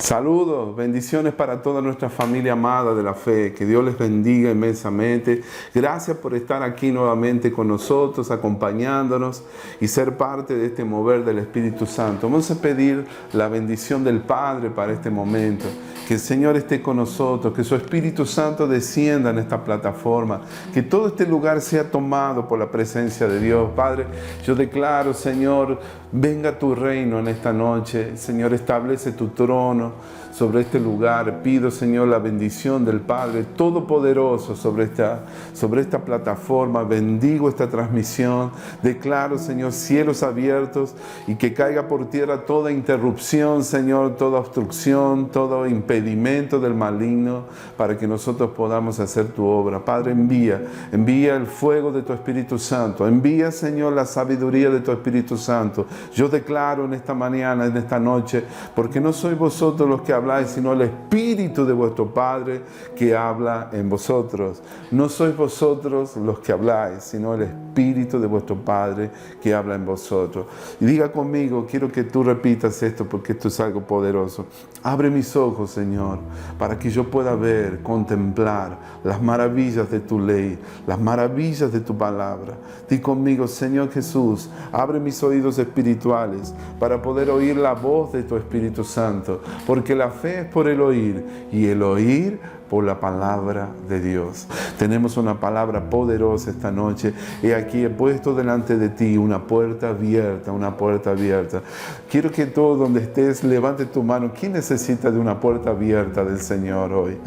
Saludos, bendiciones para toda nuestra familia amada de la fe. Que Dios les bendiga inmensamente. Gracias por estar aquí nuevamente con nosotros, acompañándonos y ser parte de este mover del Espíritu Santo. Vamos a pedir la bendición del Padre para este momento. Que el Señor esté con nosotros, que su Espíritu Santo descienda en esta plataforma, que todo este lugar sea tomado por la presencia de Dios. Padre, yo declaro, Señor, venga tu reino en esta noche. Señor, establece tu trono sobre este lugar. Pido, Señor, la bendición del Padre Todopoderoso sobre esta plataforma. Bendigo esta transmisión. Declaro, Señor, cielos abiertos y que caiga por tierra toda interrupción, Señor, toda obstrucción, todo impedimento del maligno para que nosotros podamos hacer tu obra. Padre, envía el fuego de tu Espíritu Santo. Envía, Señor, la sabiduría de tu Espíritu Santo. Yo declaro en esta mañana, en esta noche, porque no sois vosotros los que habláis, sino el Espíritu de vuestro Padre que habla en vosotros. No sois vosotros los que habláis, sino el Espíritu de vuestro Padre que habla en vosotros. Y diga conmigo, quiero que tú repitas esto porque esto es algo poderoso. Abre mis ojos, Señor, para que yo pueda ver, contemplar las maravillas de tu ley, las maravillas de tu palabra. Di conmigo, Señor Jesús, abre mis oídos espirituales para poder oír la voz de tu Espíritu Santo, porque la fe es por el oír y el oír por la palabra de Dios. Tenemos una palabra poderosa esta noche y aquí he puesto delante de ti una puerta abierta, una puerta abierta. Quiero que todo donde estés levante tu mano. ¿Quién necesita de una puerta abierta del Señor hoy?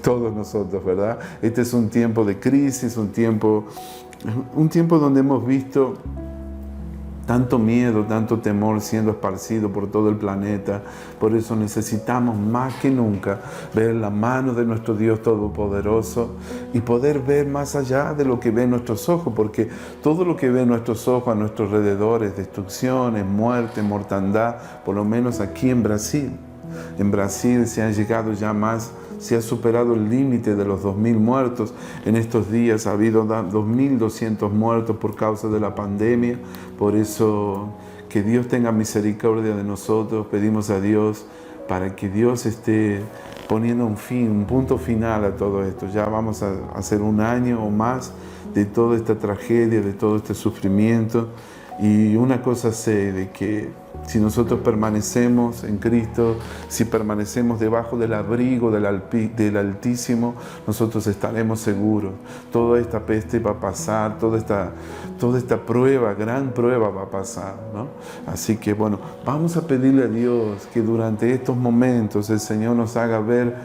Todos nosotros, ¿verdad? Este es un tiempo de crisis, un tiempo donde hemos visto tanto miedo, tanto temor siendo esparcido por todo el planeta. Por eso necesitamos más que nunca ver la mano de nuestro Dios Todopoderoso y poder ver más allá de lo que ven nuestros ojos, porque todo lo que ven nuestros ojos a nuestros alrededores, destrucciones, muerte, mortandad, por lo menos aquí en Brasil. En Brasil se han llegado ya más, se ha superado el límite de los 2.000 muertos. En estos días ha habido 2.200 muertos por causa de la pandemia. Por eso, que Dios tenga misericordia de nosotros. Pedimos a Dios para que Dios esté poniendo un punto final a todo esto. Ya vamos a hacer un año o más de toda esta tragedia, de todo este sufrimiento. Y una cosa sé, de que si nosotros permanecemos en Cristo, si permanecemos debajo del abrigo del Altísimo, nosotros estaremos seguros. Toda esta peste va a pasar, toda esta prueba, gran prueba va a pasar, ¿no? Así que bueno, vamos a pedirle a Dios que durante estos momentos el Señor nos haga ver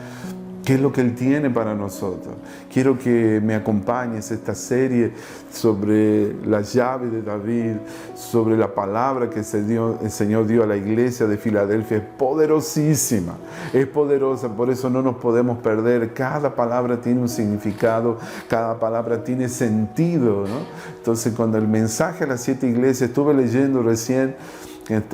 ¿qué es lo que Él tiene para nosotros? Quiero que me acompañes esta serie sobre la llave de David, sobre la palabra que el Señor dio a la iglesia de Filadelfia. Es poderosísima, es poderosa, por eso no nos podemos perder. Cada palabra tiene un significado, cada palabra tiene sentido, ¿no? Entonces, cuando el mensaje a las 7 iglesias, estuve leyendo recién,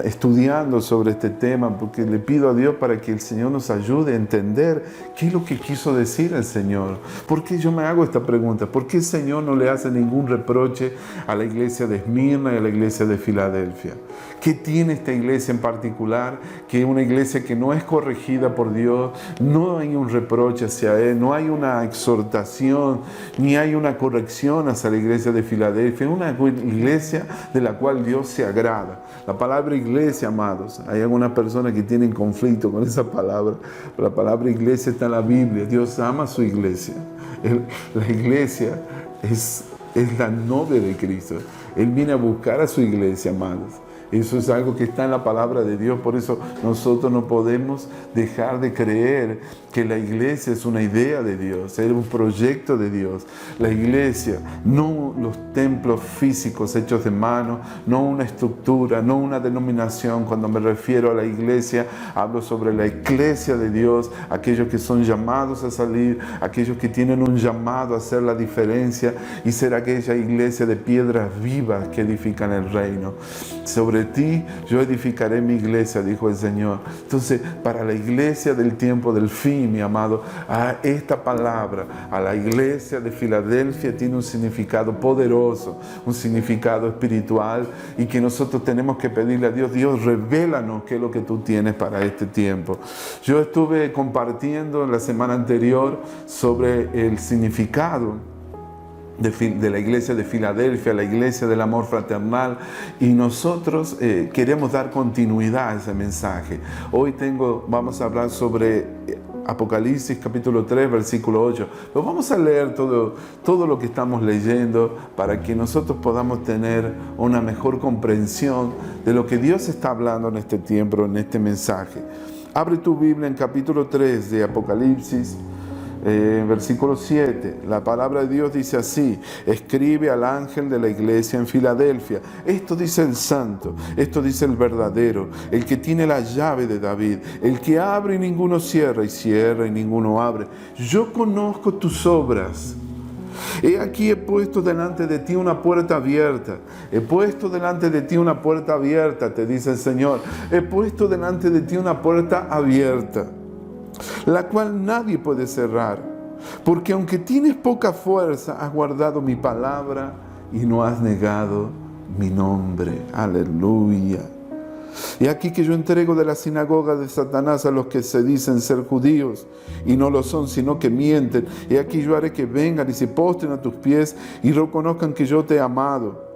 estudiando sobre este tema, porque le pido a Dios para que el Señor nos ayude a entender qué es lo que quiso decir el Señor. ¿Por qué yo me hago esta pregunta? ¿Por qué el Señor no le hace ningún reproche a la iglesia de Esmirna y a la iglesia de Filadelfia? ¿Qué tiene esta iglesia en particular? Que es una iglesia que no es corregida por Dios, no hay un reproche hacia Él, no hay una exhortación, ni hay una corrección hacia la iglesia de Filadelfia. Es una iglesia de la cual Dios se agrada. La palabra iglesia, amados, hay algunas personas que tienen conflicto con esa palabra. La palabra iglesia está en la Biblia. Dios ama a su iglesia. La iglesia es la novia de Cristo. Él viene a buscar a su iglesia, amados. Eso es algo que está en la palabra de Dios. Por eso nosotros no podemos dejar de creer que la iglesia es una idea de Dios, es un proyecto de Dios. La iglesia, no los templos físicos hechos de mano, no una estructura, no una denominación. Cuando me refiero a la iglesia, hablo sobre la iglesia de Dios, aquellos que son llamados a salir, aquellos que tienen un llamado a hacer la diferencia y ser aquella iglesia de piedras vivas que edifican el reino. Sobre ti yo edificaré mi iglesia, dijo el Señor. Entonces, para la iglesia del tiempo del fin, aquí, mi amado, a esta palabra, a la iglesia de Filadelfia, tiene un significado poderoso, un significado espiritual, y que nosotros tenemos que pedirle a Dios: Dios, revélanos qué es lo que tú tienes para este tiempo. Yo estuve compartiendo la semana anterior sobre el significado de la iglesia de Filadelfia, la iglesia del amor fraternal, y nosotros queremos dar continuidad a ese mensaje. Hoy vamos a hablar sobre Apocalipsis capítulo 3, versículo 8. Pero vamos a leer todo lo que estamos leyendo para que nosotros podamos tener una mejor comprensión de lo que Dios está hablando en este tiempo, en este mensaje. Abre tu Biblia en capítulo 3 de Apocalipsis. Versículo 7, la palabra de Dios dice así: escribe al ángel de la iglesia en Filadelfia. Esto dice el santo, esto dice el verdadero, el que tiene la llave de David, el que abre y ninguno cierra, y cierra y ninguno abre. Yo conozco tus obras. He aquí he puesto delante de ti una puerta abierta. He puesto delante de ti una puerta abierta, te dice el Señor. He puesto delante de ti una puerta abierta, la cual nadie puede cerrar, porque aunque tienes poca fuerza, has guardado mi palabra y no has negado mi nombre. Aleluya. Y aquí que yo entrego de la sinagoga de Satanás a los que se dicen ser judíos y no lo son, sino que mienten. Y aquí yo haré que vengan y se postren a tus pies y reconozcan que yo te he amado.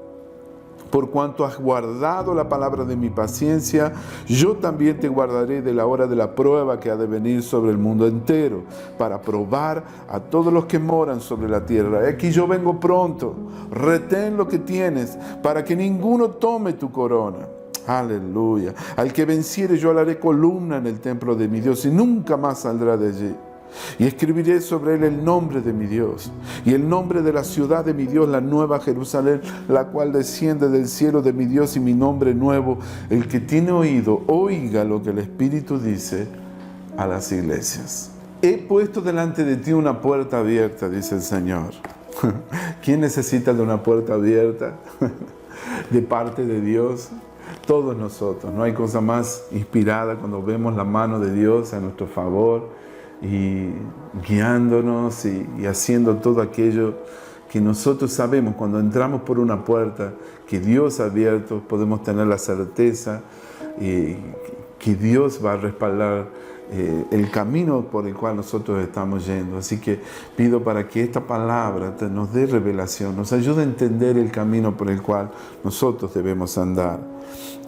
Por cuanto has guardado la palabra de mi paciencia, yo también te guardaré de la hora de la prueba que ha de venir sobre el mundo entero, para probar a todos los que moran sobre la tierra. Aquí yo vengo pronto. Retén lo que tienes, para que ninguno tome tu corona. Aleluya. Al que venciere yo le haré columna en el templo de mi Dios, y nunca más saldrá de allí. Y escribiré sobre él el nombre de mi Dios y el nombre de la ciudad de mi Dios, la nueva Jerusalén, la cual desciende del cielo de mi Dios, y mi nombre nuevo. El que tiene oído, oiga lo que el Espíritu dice a las iglesias. He puesto delante de ti una puerta abierta, dice el Señor. ¿Quién necesita de una puerta abierta de parte de Dios? Todos nosotros. No hay cosa más inspirada cuando vemos la mano de Dios a nuestro favor, y guiándonos y haciendo todo aquello que nosotros sabemos. Cuando entramos por una puerta que Dios ha abierto, podemos tener la certeza que Dios va a respaldar el camino por el cual nosotros estamos yendo. Así que pido para que esta palabra nos dé revelación, nos ayude a entender el camino por el cual nosotros debemos andar.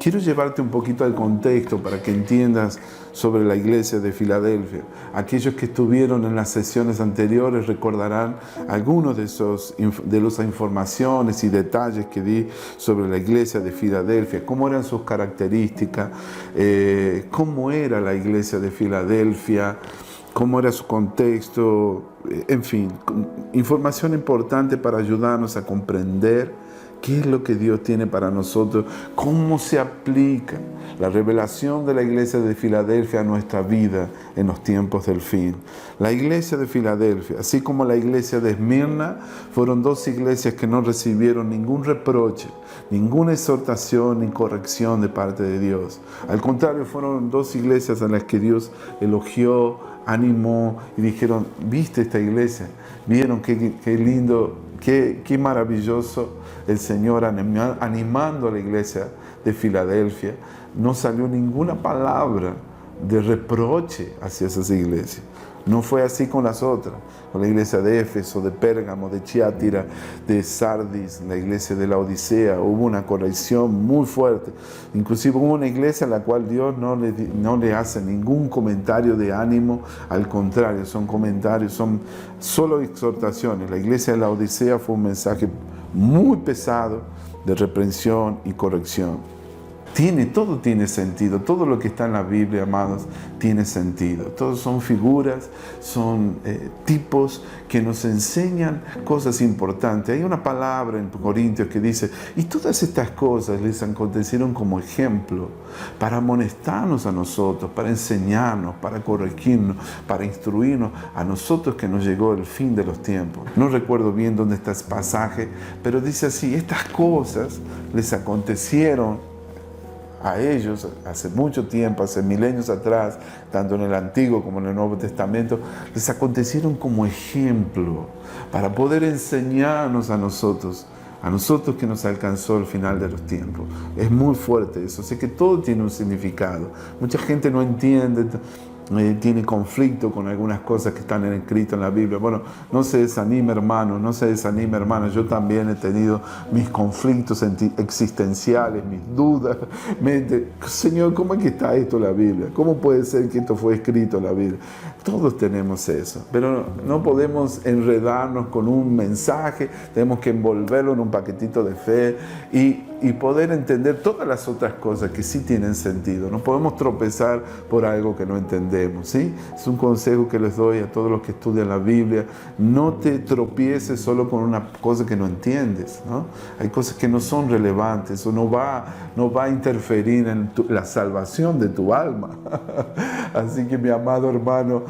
Quiero llevarte un poquito al contexto para que entiendas sobre la iglesia de Filadelfia. Aquellos que estuvieron en las sesiones anteriores recordarán algunos de las informaciones y detalles que di sobre la iglesia de Filadelfia, cómo eran sus características, cómo era la iglesia de Filadelfia, cómo era su contexto, en fin, información importante para ayudarnos a comprender qué es lo que Dios tiene para nosotros, cómo se aplica la revelación de la iglesia de Filadelfia a nuestra vida en los tiempos del fin. La iglesia de Filadelfia, así como la iglesia de Esmirna, fueron dos iglesias que no recibieron ningún reproche, ninguna exhortación ni corrección de parte de Dios. Al contrario, fueron dos iglesias en las que Dios elogió, animó y dijeron: ¿viste esta iglesia? ¿Vieron qué lindo, qué maravilloso el Señor animando a la iglesia de Filadelfia? No salió ninguna palabra de reproche hacia esas iglesias. No fue así con las otras, con la iglesia de Éfeso, de Pérgamo, de Tiatira, de Sardis, la iglesia de la Odisea. Hubo una corrección muy fuerte. Inclusive hubo una iglesia en la cual Dios no le hace ningún comentario de ánimo, al contrario, son comentarios, son solo exhortaciones. La iglesia de la Odisea fue un mensaje muy pesado de reprensión y corrección. Todo tiene sentido, todo lo que está en la Biblia, amados, tiene sentido. Todos son figuras, son tipos que nos enseñan cosas importantes. Hay una palabra en Corintios que dice: y todas estas cosas les acontecieron como ejemplo para amonestarnos a nosotros, para enseñarnos, para corregirnos, para instruirnos a nosotros que nos llegó el fin de los tiempos. No recuerdo bien dónde está ese pasaje, pero dice así: estas cosas les acontecieron a ellos hace mucho tiempo, hace milenios atrás, tanto en el Antiguo como en el Nuevo Testamento, les acontecieron como ejemplo para poder enseñarnos a nosotros que nos alcanzó el final de los tiempos. Es muy fuerte eso. Sé que todo tiene un significado. Mucha gente no entiende, tiene conflicto con algunas cosas que están escritas en la Biblia. Bueno, no se desanime, hermano, no se desanime, hermano. Yo también he tenido mis conflictos existenciales, mis dudas. Señor, ¿cómo es que está esto en la Biblia? ¿Cómo puede ser que esto fue escrito en la Biblia? Todos tenemos eso, pero no podemos enredarnos con un mensaje. Tenemos que envolverlo en un paquetito de fe y poder entender todas las otras cosas que sí tienen sentido. No podemos tropezar por algo que no entendemos, ¿sí? Es un consejo que les doy a todos los que estudian la Biblia. No te tropieces solo con una cosa que no entiendes, ¿no? Hay cosas que no son relevantes o no va a interferir en la salvación de tu alma. Así que, mi amado hermano,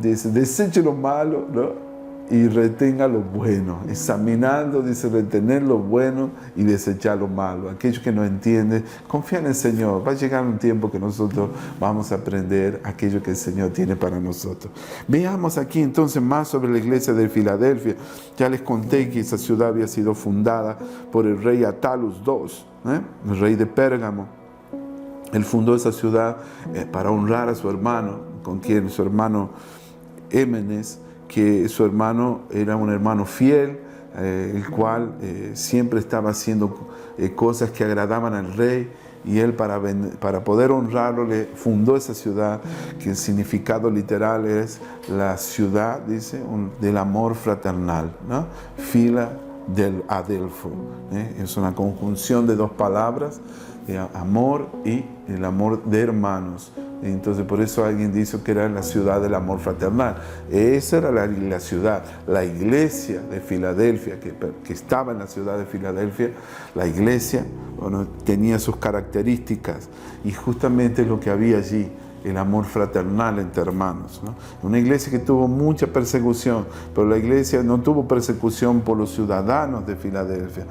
dice, deseche lo malo, ¿no? Y retenga lo bueno, examinando, dice, retener lo bueno y desechar lo malo. Aquellos que no entienden, confía en el Señor. Va a llegar un tiempo que nosotros vamos a aprender aquello que el Señor tiene para nosotros. Veamos aquí entonces más sobre la iglesia de Filadelfia. Ya les conté que esa ciudad había sido fundada por el rey Attalus II, el rey de Pérgamo. Él fundó esa ciudad para honrar a su hermano, con quien su hermano Émenes, que su hermano era un hermano fiel, el cual siempre estaba haciendo cosas que agradaban al rey, y él para poder honrarlo le fundó esa ciudad, que el significado literal es la ciudad, dice, del amor fraternal, ¿no? Fila del Adelfo, es una conjunción de dos palabras, amor y el amor de hermanos. Entonces, por eso alguien dice que era la ciudad del amor fraternal. Esa era la ciudad, la iglesia de Filadelfia, que estaba en la ciudad de Filadelfia. La iglesia, bueno, tenía sus características, y justamente lo que había allí, el amor fraternal entre hermanos, ¿no? Una iglesia que tuvo mucha persecución, pero la iglesia no tuvo persecución por los ciudadanos de Filadelfia.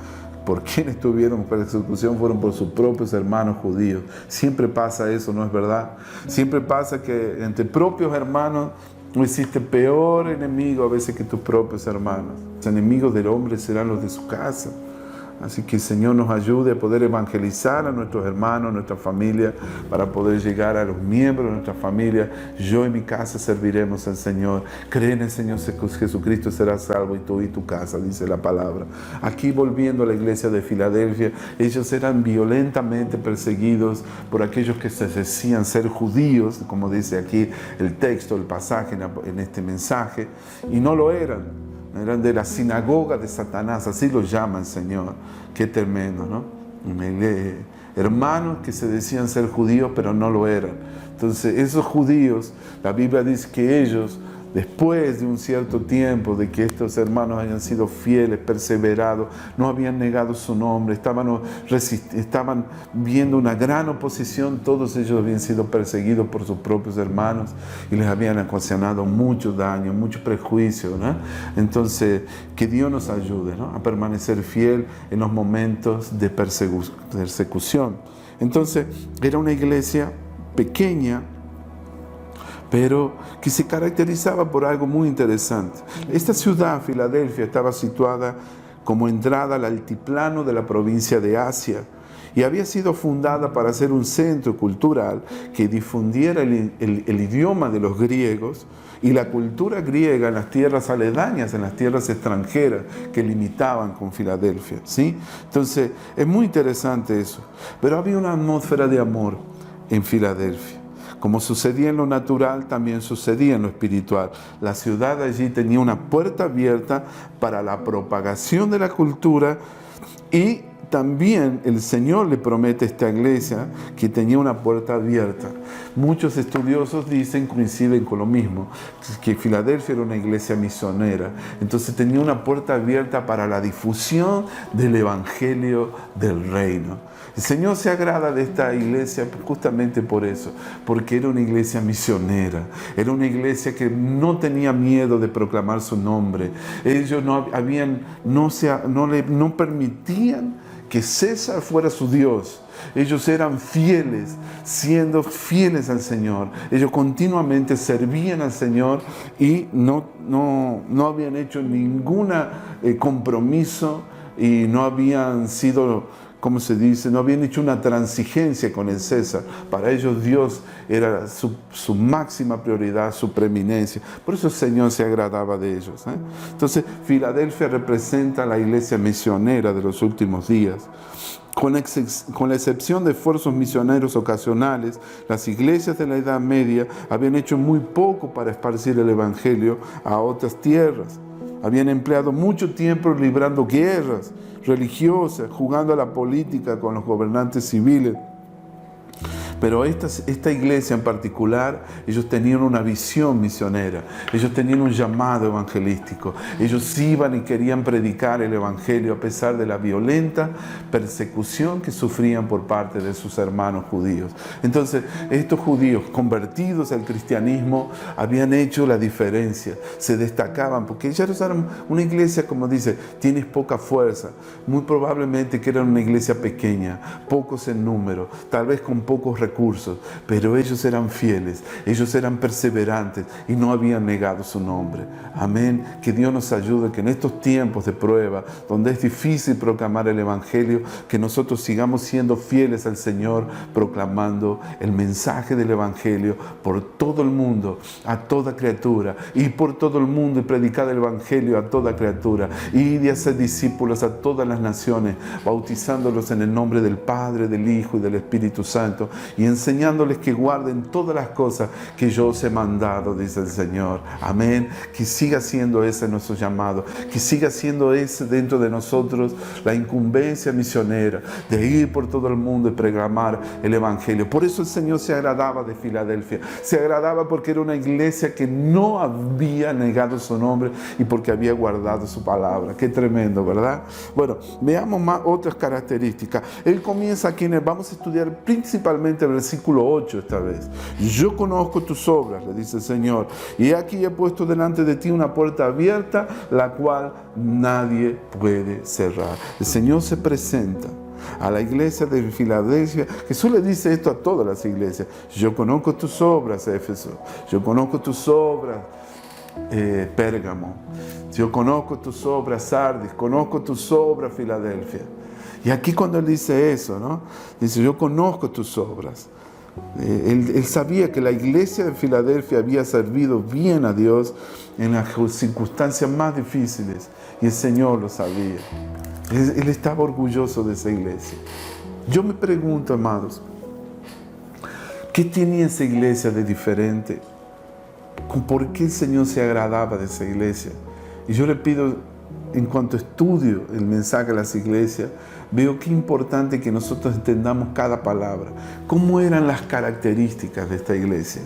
Por quienes tuvieron persecución fueron por sus propios hermanos judíos. Siempre pasa eso, ¿no es verdad? Siempre pasa que entre propios hermanos no existe peor enemigo a veces que tus propios hermanos. Los enemigos del hombre serán los de su casa. Así que el Señor nos ayude a poder evangelizar a nuestros hermanos, a nuestra familia, para poder llegar a los miembros de nuestra familia. Yo y mi casa serviremos al Señor. Cree en el Señor Jesucristo, serás salvo, y tú y tu casa, dice la palabra. Aquí, volviendo a la iglesia de Filadelfia, ellos eran violentamente perseguidos por aquellos que se decían ser judíos, como dice aquí el texto, el pasaje en este mensaje, y no lo eran. Eran de la sinagoga de Satanás, así lo llama el Señor. Qué tremendo, ¿no? Hermanos que se decían ser judíos, pero no lo eran. Entonces, esos judíos, la Biblia dice que ellos, después de un cierto tiempo de que estos hermanos hayan sido fieles, perseverados, no habían negado su nombre, estaban viendo una gran oposición, todos ellos habían sido perseguidos por sus propios hermanos y les habían ocasionado mucho daño, mucho prejuicio, ¿no? Entonces, que Dios nos ayude, ¿no?, a permanecer fiel en los momentos de persecución. Entonces, era una iglesia pequeña, pero que se caracterizaba por algo muy interesante. Esta ciudad, Filadelfia, estaba situada como entrada al altiplano de la provincia de Asia, y había sido fundada para ser un centro cultural que difundiera el idioma de los griegos y la cultura griega en las tierras aledañas, en las tierras extranjeras que limitaban con Filadelfia, ¿sí? Entonces, es muy interesante eso. Pero había una atmósfera de amor en Filadelfia. Como sucedía en lo natural, también sucedía en lo espiritual. La ciudad allí tenía una puerta abierta para la propagación de la cultura, y también el Señor le promete a esta iglesia que tenía una puerta abierta. Muchos estudiosos coinciden con lo mismo, que Filadelfia era una iglesia misionera. Entonces tenía una puerta abierta para la difusión del evangelio del reino. El Señor se agrada de esta iglesia justamente por eso, porque era una iglesia misionera, era una iglesia que no tenía miedo de proclamar su nombre. Ellos no permitían que César fuera su Dios. Ellos eran fieles, siendo fieles al Señor. Ellos continuamente servían al Señor y no habían hecho ningún compromiso y no habían sido, ¿cómo se dice? No habían hecho una transigencia con el César. Para ellos Dios era su máxima prioridad, su preeminencia. Por eso el Señor se agradaba de ellos. Entonces, Filadelfia representa la iglesia misionera de los últimos días. Con la excepción de esfuerzos misioneros ocasionales, las iglesias de la Edad Media habían hecho muy poco para esparcir el Evangelio a otras tierras. Habían empleado mucho tiempo librando guerras religiosas, jugando a la política con los gobernantes civiles. Pero esta iglesia en particular, ellos tenían una visión misionera, ellos tenían un llamado evangelístico, ellos iban y querían predicar el evangelio a pesar de la violenta persecución que sufrían por parte de sus hermanos judíos. Entonces, estos judíos convertidos al cristianismo habían hecho la diferencia, se destacaban, porque ellos eran una iglesia, como dice, tienes poca fuerza, muy probablemente que eran una iglesia pequeña, pocos en número, tal vez con pocos recursos, pero ellos eran fieles, ellos eran perseverantes y no habían negado su nombre. Amén. Que Dios nos ayude, que en estos tiempos de prueba, donde es difícil proclamar el Evangelio, que nosotros sigamos siendo fieles al Señor, proclamando el mensaje del Evangelio por todo el mundo, a toda criatura, y por todo el mundo, y predicar el Evangelio a toda criatura, y de hacer discípulos a todas las naciones, bautizándolos en el nombre del Padre, del Hijo y del Espíritu Santo, y enseñándoles que guarden todas las cosas que yo os he mandado, dice el Señor. Amén. Que siga siendo ese nuestro llamado, que siga siendo ese dentro de nosotros la incumbencia misionera de ir por todo el mundo y proclamar el Evangelio. Por eso el Señor se agradaba de Filadelfia, se agradaba porque era una iglesia que no había negado su nombre y porque había guardado su palabra. Qué tremendo, ¿verdad? Bueno, veamos más otras características. Él comienza aquí, vamos a estudiar principalmente el versículo 8 esta vez. Yo conozco tus obras, le dice el Señor, y aquí he puesto delante de ti una puerta abierta, la cual nadie puede cerrar. El Señor se presenta a la iglesia de Filadelfia. Jesús le dice esto a todas las iglesias. Yo conozco tus obras, Éfeso. Yo conozco tus obras, Pérgamo. Yo conozco tus obras, Sardis. Conozco tus obras, Filadelfia. Y aquí cuando él dice eso, ¿no? Dice, yo conozco tus obras. Él sabía que la iglesia de Filadelfia había servido bien a Dios en las circunstancias más difíciles. Y el Señor lo sabía. Él estaba orgulloso de esa iglesia. Yo me pregunto, amados, ¿qué tenía esa iglesia de diferente? ¿Por qué el Señor se agradaba de esa iglesia? Y yo le pido, en cuanto estudio el mensaje de las iglesias, veo qué importante que nosotros entendamos cada palabra. ¿Cómo eran las características de esta iglesia?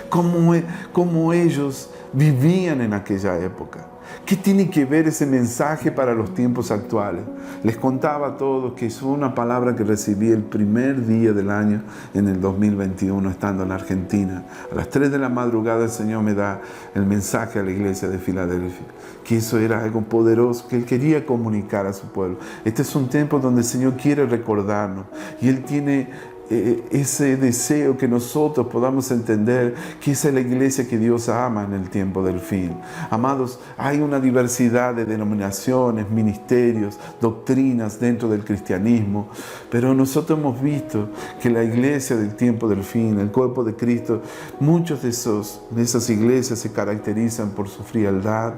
¿Cómo ellos vivían en aquella época? ¿Qué tiene que ver ese mensaje para los tiempos actuales? Les contaba a todos que es una palabra que recibí el primer día del año en el 2021, estando en Argentina. A las 3 de la madrugada el Señor me da el mensaje a la iglesia de Filadelfia, que eso era algo poderoso, que Él quería comunicar a su pueblo. Este es un tiempo donde el Señor quiere recordarnos y Él tiene ese deseo que nosotros podamos entender que esa es la iglesia que Dios ama en el tiempo del fin. Amados, hay una diversidad de denominaciones, ministerios, doctrinas dentro del cristianismo, pero nosotros hemos visto que la iglesia del tiempo del fin, el cuerpo de Cristo, muchos de esas iglesias se caracterizan por su frialdad,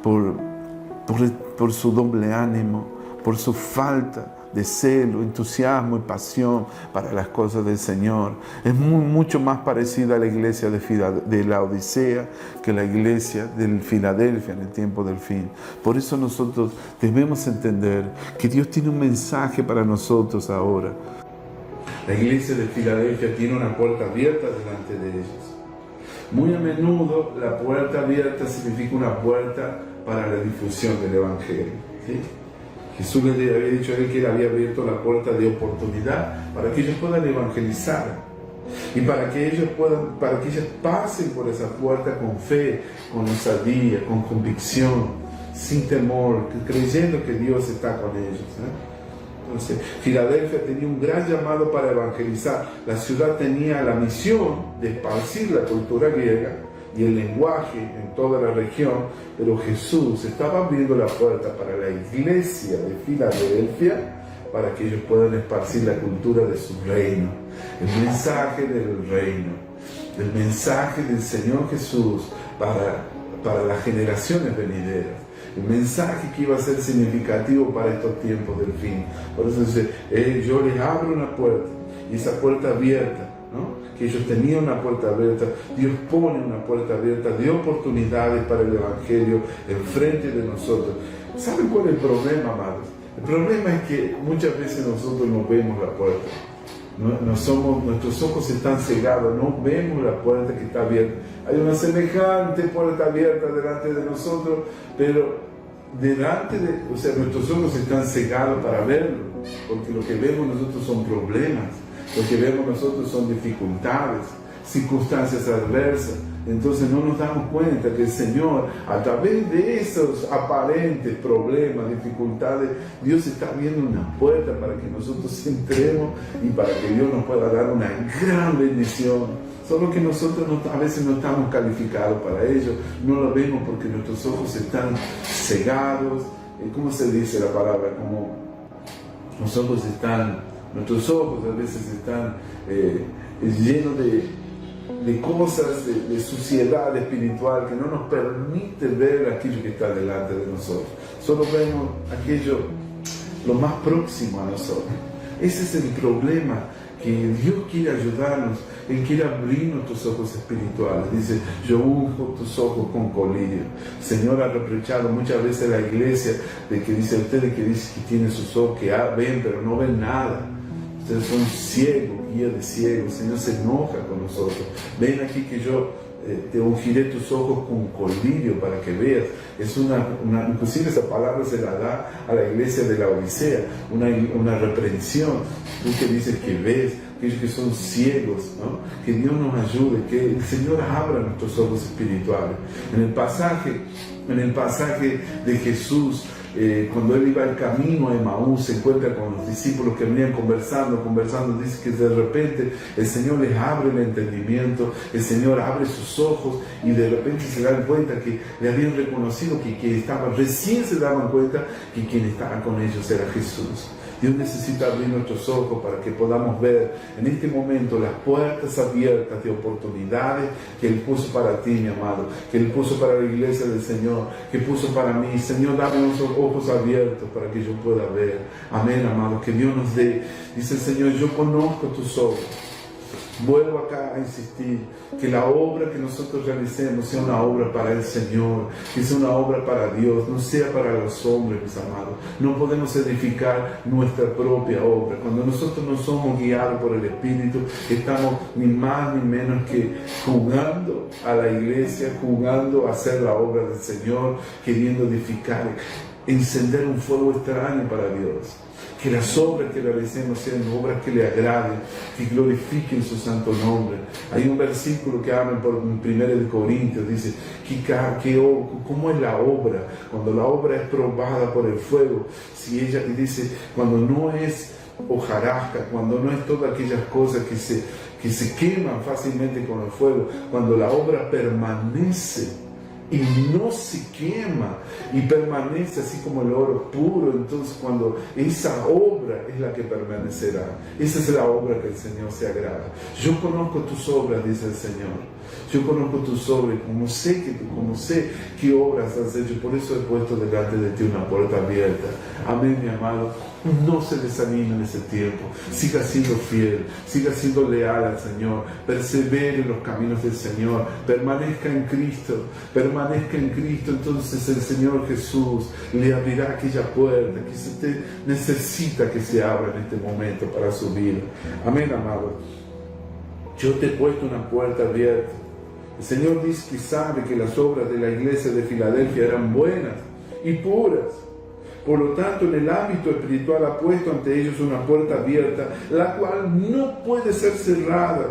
por su doble ánimo, por su falta de celo, entusiasmo y pasión para las cosas del Señor. Es mucho más parecida a la iglesia de la Odisea que la iglesia de Filadelfia en el tiempo del fin. Por eso nosotros debemos entender que Dios tiene un mensaje para nosotros ahora. La iglesia de Filadelfia tiene una puerta abierta delante de ellos. Muy a menudo la puerta abierta significa una puerta para la difusión del Evangelio, ¿sí? Jesús les había dicho a él que él había abierto la puerta de oportunidad para que ellos puedan evangelizar y para que ellos pasen por esa puerta con fe, con osadía, con convicción, sin temor, creyendo que Dios está con ellos. no sé, Filadelfia tenía un gran llamado para evangelizar. La ciudad tenía la misión de esparcir la cultura griega y el lenguaje en toda la región, pero Jesús estaba abriendo la puerta para la iglesia de Filadelfia para que ellos puedan esparcir la cultura de su reino, el mensaje del reino, el mensaje del Señor Jesús para las generaciones venideras, el mensaje que iba a ser significativo para estos tiempos del fin. Por eso dice, yo les abro una puerta, y esa puerta abierta, ¿no? Que ellos tenían una puerta abierta, Dios pone una puerta abierta de oportunidades para el Evangelio enfrente de nosotros. ¿Saben cuál es el problema, amados? El problema es que muchas veces nosotros no vemos la puerta. Nuestros ojos están cegados, no vemos la puerta que está abierta. Hay una semejante puerta abierta delante de nosotros, pero nuestros ojos están cegados para verlo, porque lo que vemos nosotros son problemas, lo que vemos nosotros son dificultades, circunstancias adversas. Entonces no nos damos cuenta que el Señor, a través de esos aparentes problemas, dificultades, Dios está abriendo una puerta para que nosotros entremos y para que Dios nos pueda dar una gran bendición. Solo que nosotros a veces no estamos calificados para ello, no lo vemos porque nuestros ojos están cegados. ¿Cómo se dice la palabra? Como nuestros ojos a veces están llenos de cosas, de suciedad espiritual que no nos permite ver aquello que está delante de nosotros. Solo vemos aquello lo más próximo a nosotros. Ese es el problema, que Dios quiere ayudarnos. Él quiere abrir nuestros ojos espirituales. Dice, yo unjo tus ojos con colirio. El Señor ha reprochado muchas veces a la iglesia de que dice, ustedes que dicen que tienen sus ojos, que ven pero no ven nada. Ustedes son ciegos, guía de ciegos. El Señor se enoja con nosotros. Ven aquí que yo te ungiré tus ojos con colirio para que veas. Inclusive esa palabra se la da a la iglesia de la Odisea, una reprensión. Tú que dices que ves, aquellos que son ciegos, ¿no? Que Dios nos ayude, que el Señor abra nuestros ojos espirituales. En el pasaje de Jesús, cuando él iba al camino a Emaús, se encuentra con los discípulos que venían conversando, dice que de repente el Señor les abre el entendimiento, el Señor abre sus ojos y de repente se dan cuenta que le habían reconocido recién se daban cuenta que quien estaba con ellos era Jesús. Dios necesita abrir nuestros ojos para que podamos ver en este momento las puertas abiertas de oportunidades que Él puso para ti, mi amado, que Él puso para la iglesia del Señor, que puso para mí. Señor, dame unos ojos abiertos para que yo pueda ver. Amén, amado, que Dios nos dé. Dice el Señor, yo conozco tus obras. Vuelvo acá a insistir, que la obra que nosotros realicemos sea una obra para el Señor, que sea una obra para Dios, no sea para los hombres, mis amados. No podemos edificar nuestra propia obra. Cuando nosotros no somos guiados por el Espíritu, estamos ni más ni menos que jugando a la iglesia, jugando a hacer la obra del Señor, queriendo edificar, encender un fuego extraño para Dios. Que las obras que realicemos sean obras que le agraden, que glorifiquen su santo nombre. Hay un versículo que habla por 1 Corintios, dice, ¿cómo es la obra? Cuando la obra es probada por el fuego, si ella dice, cuando no es hojarasca, cuando no es todas aquellas cosas que se queman fácilmente con el fuego, cuando la obra permanece y no se quema y permanece así como el oro puro, entonces cuando esa obra es la que permanecerá. Esa es la obra que el Señor se agrada. Yo conozco tus obras, dice el Señor. Yo conozco tus obras, como sé qué obras has hecho, por eso he puesto delante de ti una puerta abierta. Amén, mi amado. No se desanime en ese tiempo. Siga siendo fiel, siga siendo leal al Señor. Persevere en los caminos del Señor. Permanezca en Cristo. Entonces el Señor Jesús le abrirá aquella puerta que usted necesita que se abra en este momento para su vida. Amén, amado. Yo te he puesto una puerta abierta. El Señor dice que sabe que las obras de la iglesia de Filadelfia eran buenas y puras. Por lo tanto, en el ámbito espiritual ha puesto ante ellos una puerta abierta, la cual no puede ser cerrada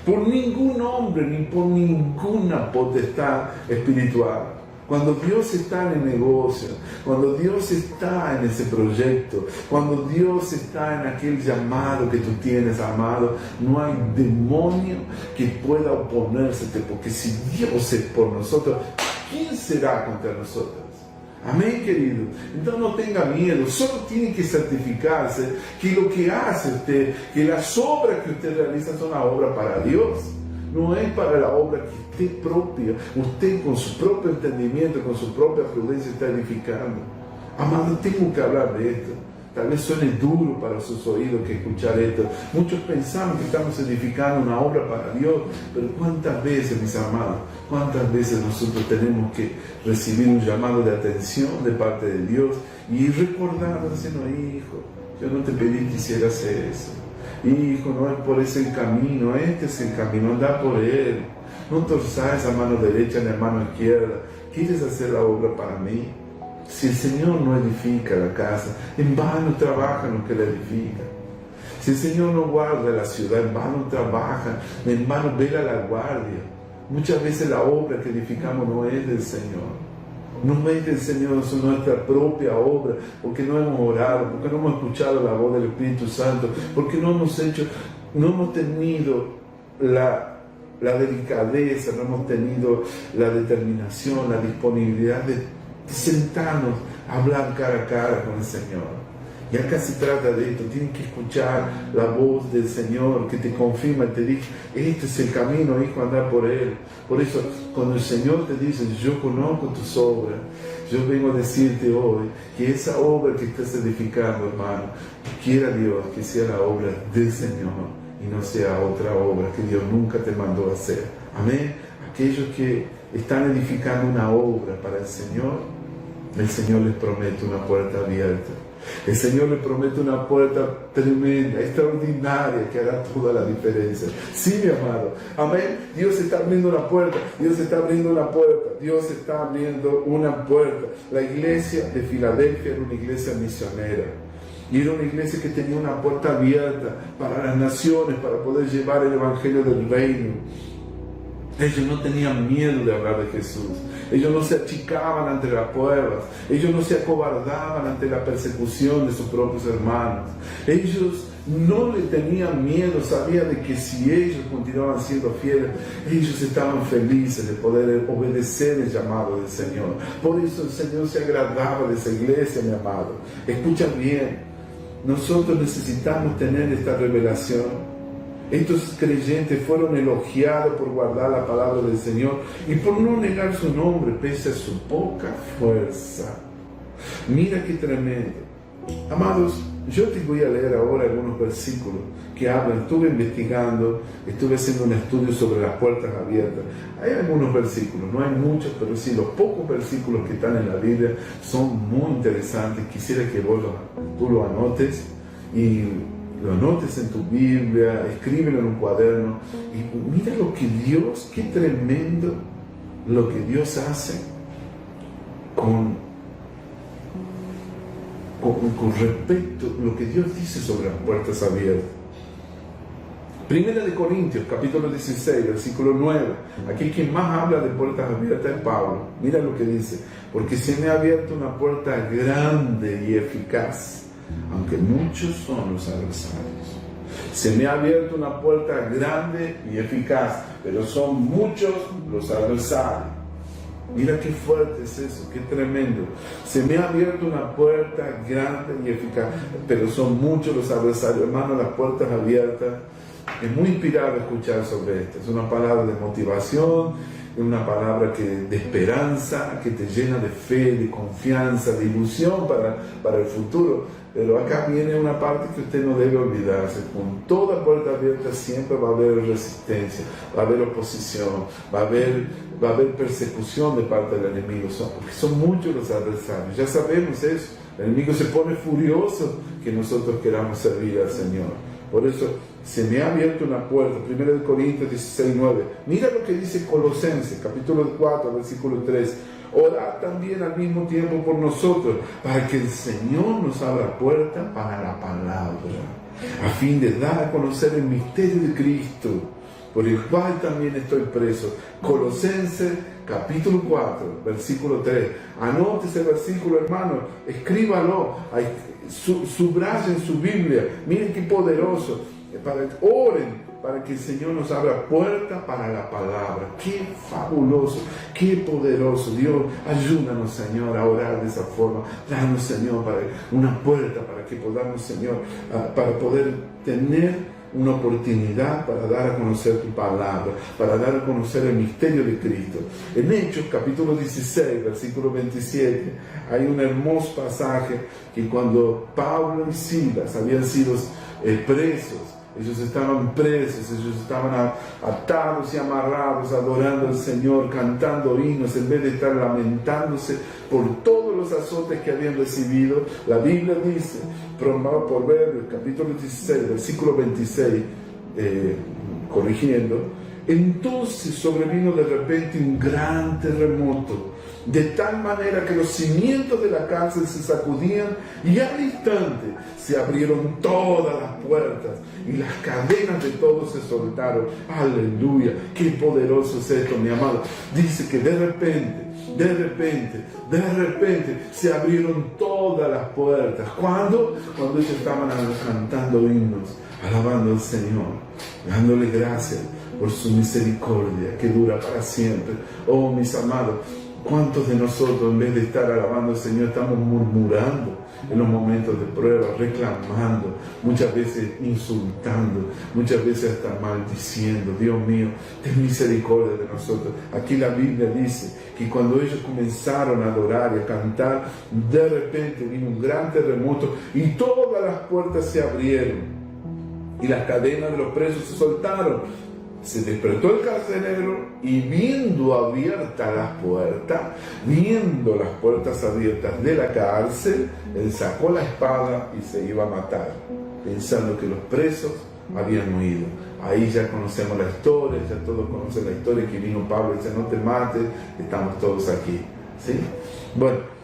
por ningún hombre ni por ninguna potestad espiritual. Cuando Dios está en el negocio, cuando Dios está en ese proyecto, cuando Dios está en aquel llamado que tú tienes, amado, no hay demonio que pueda oponérsete, porque si Dios es por nosotros, ¿quién será contra nosotros? Amén, querido. Entonces no tenga miedo, solo tiene que certificarse que lo que hace usted, que las obras que usted realiza son las obras para Dios. No es para la obra que usted propia, usted con su propio entendimiento, con su propia prudencia está edificando. Amado, tengo que hablar de esto. Tal vez suene duro para sus oídos que escuchar esto. Muchos pensamos que estamos edificando una obra para Dios, pero ¿cuántas veces, mis amados, cuántas veces nosotros tenemos que recibir un llamado de atención de parte de Dios y recordarnos, diciendo, hijo, yo no te pedí que hicieras hacer eso. Hijo, no es por ese camino, este es el camino, anda por él. No torzás a mano derecha ni a mano izquierda. ¿Quieres hacer la obra para mí? Si el Señor no edifica la casa, en vano trabajan los que la edifican. Si el Señor no guarda la ciudad, en vano trabajan, en vano vela la guardia. Muchas veces la obra que edificamos no es del Señor. No es del Señor, es nuestra propia obra, porque no hemos orado, porque no hemos escuchado la voz del Espíritu Santo, porque no hemos tenido la delicadeza, no hemos tenido la determinación, la disponibilidad de sentarnos a hablar cara a cara con el Señor. Y acá se trata de esto, tienes que escuchar la voz del Señor que te confirma y te dice, este es el camino, hijo, andar por él. Por eso, cuando el Señor te dice, yo conozco tus obras, yo vengo a decirte hoy que esa obra que estás edificando, hermano, quiera Dios que sea la obra del Señor y no sea otra obra que Dios nunca te mandó a hacer. Amén. Aquellos que están edificando una obra para el Señor les promete una puerta abierta. El Señor les promete una puerta tremenda, extraordinaria, que hará toda la diferencia. Sí, mi amado. Amén. Dios está abriendo una puerta. Dios está abriendo una puerta. Dios está abriendo una puerta. La iglesia de Filadelfia era una iglesia misionera. Y era una iglesia que tenía una puerta abierta para las naciones, para poder llevar el evangelio del reino. Ellos no tenían miedo de hablar de Jesús. Ellos no se achicaban ante las pruebas. Ellos no se acobardaban ante la persecución de sus propios hermanos. Ellos no le tenían miedo. Sabían de que si ellos continuaban siendo fieles, ellos estaban felices de poder obedecer el llamado del Señor. Por eso el Señor se agradaba de esa iglesia, mi amado. Escucha bien. Nosotros necesitamos tener esta revelación. Estos creyentes fueron elogiados por guardar la palabra del Señor y por no negar su nombre pese a su poca fuerza. Mira qué tremendo. Amados, yo te voy a leer ahora algunos versículos que hablan. Estuve investigando, estuve haciendo un estudio sobre las puertas abiertas. Hay algunos versículos, no hay muchos, pero sí, los pocos versículos que están en la Biblia son muy interesantes. Quisiera que tú lo anotes y lo anotes en tu Biblia, escríbelo en un cuaderno y mira lo que Dios, qué tremendo lo que Dios hace con respecto a lo que Dios dice sobre las puertas abiertas. Primera de Corintios, capítulo 16, versículo 9. Aquí quien más habla de puertas abiertas es Pablo. Mira lo que dice: porque se me ha abierto una puerta grande y eficaz, aunque muchos son los adversarios. Se me ha abierto una puerta grande y eficaz, pero son muchos los adversarios. Mira qué fuerte es eso, qué tremendo. Se me ha abierto una puerta grande y eficaz, pero son muchos los adversarios. Hermano, las puertas abiertas, es muy inspirado escuchar sobre esto. Es una palabra de motivación, es una palabra de esperanza, que te llena de fe, de confianza, de ilusión para el futuro. Pero acá viene una parte que usted no debe olvidarse. Con toda puerta abierta siempre va a haber resistencia, va a haber oposición, va a haber persecución de parte del enemigo, porque son muchos los adversarios. Ya sabemos eso. El enemigo se pone furioso que nosotros queramos servir al Señor. Por eso se me ha abierto una puerta. 1 Corintios 16, 9. Mira lo que dice Colosenses, capítulo 4, versículo 3. Orad también al mismo tiempo por nosotros, para que el Señor nos abra puerta para la palabra, a fin de dar a conocer el misterio de Cristo, por el cual también estoy preso. Colosenses capítulo 4, versículo 3. Anote ese versículo, hermano, escríbalo, subrayen en su Biblia. Miren qué poderoso. Oren para que el Señor nos abra puerta para la palabra. Qué fabuloso, qué poderoso. Dios, ayúdanos, Señor, a orar de esa forma. Danos, Señor, una puerta para que podamos, Señor, para poder tener una oportunidad para dar a conocer tu palabra, para dar a conocer el misterio de Cristo. En Hechos, capítulo 16, versículo 27, hay un hermoso pasaje que cuando Pablo y Silas habían sido presos, ellos estaban presos, ellos estaban atados y amarrados, adorando al Señor, cantando himnos, en vez de estar lamentándose por todos los azotes que habían recibido. La Biblia dice, Proverbios, capítulo 16, versículo 26, corrigiendo, entonces sobrevino de repente un gran terremoto, de tal manera que los cimientos de la cárcel se sacudían y al instante se abrieron todas las puertas y las cadenas de todos se soltaron. Aleluya, qué poderoso es esto, mi amado. Dice que de repente se abrieron todas las puertas. ¿Cuándo? Cuando ellos estaban cantando himnos, alabando al Señor, dándole gracias por su misericordia que dura para siempre. Oh, mis amados, ¿cuántos de nosotros, en vez de estar alabando al Señor, estamos murmurando en los momentos de prueba, reclamando, muchas veces insultando, muchas veces hasta maldiciendo? Dios mío, ten misericordia de nosotros. Aquí la Biblia dice que cuando ellos comenzaron a adorar y a cantar, de repente vino un gran terremoto y todas las puertas se abrieron y las cadenas de los presos se soltaron. Se despertó el carcelero y viendo abiertas las puertas, viendo las puertas abiertas de la cárcel, él sacó la espada y se iba a matar, pensando que los presos habían huido. Ahí ya conocemos la historia, ya todos conocen la historia, que vino Pablo y dice, no te mates, estamos todos aquí, ¿sí? Bueno,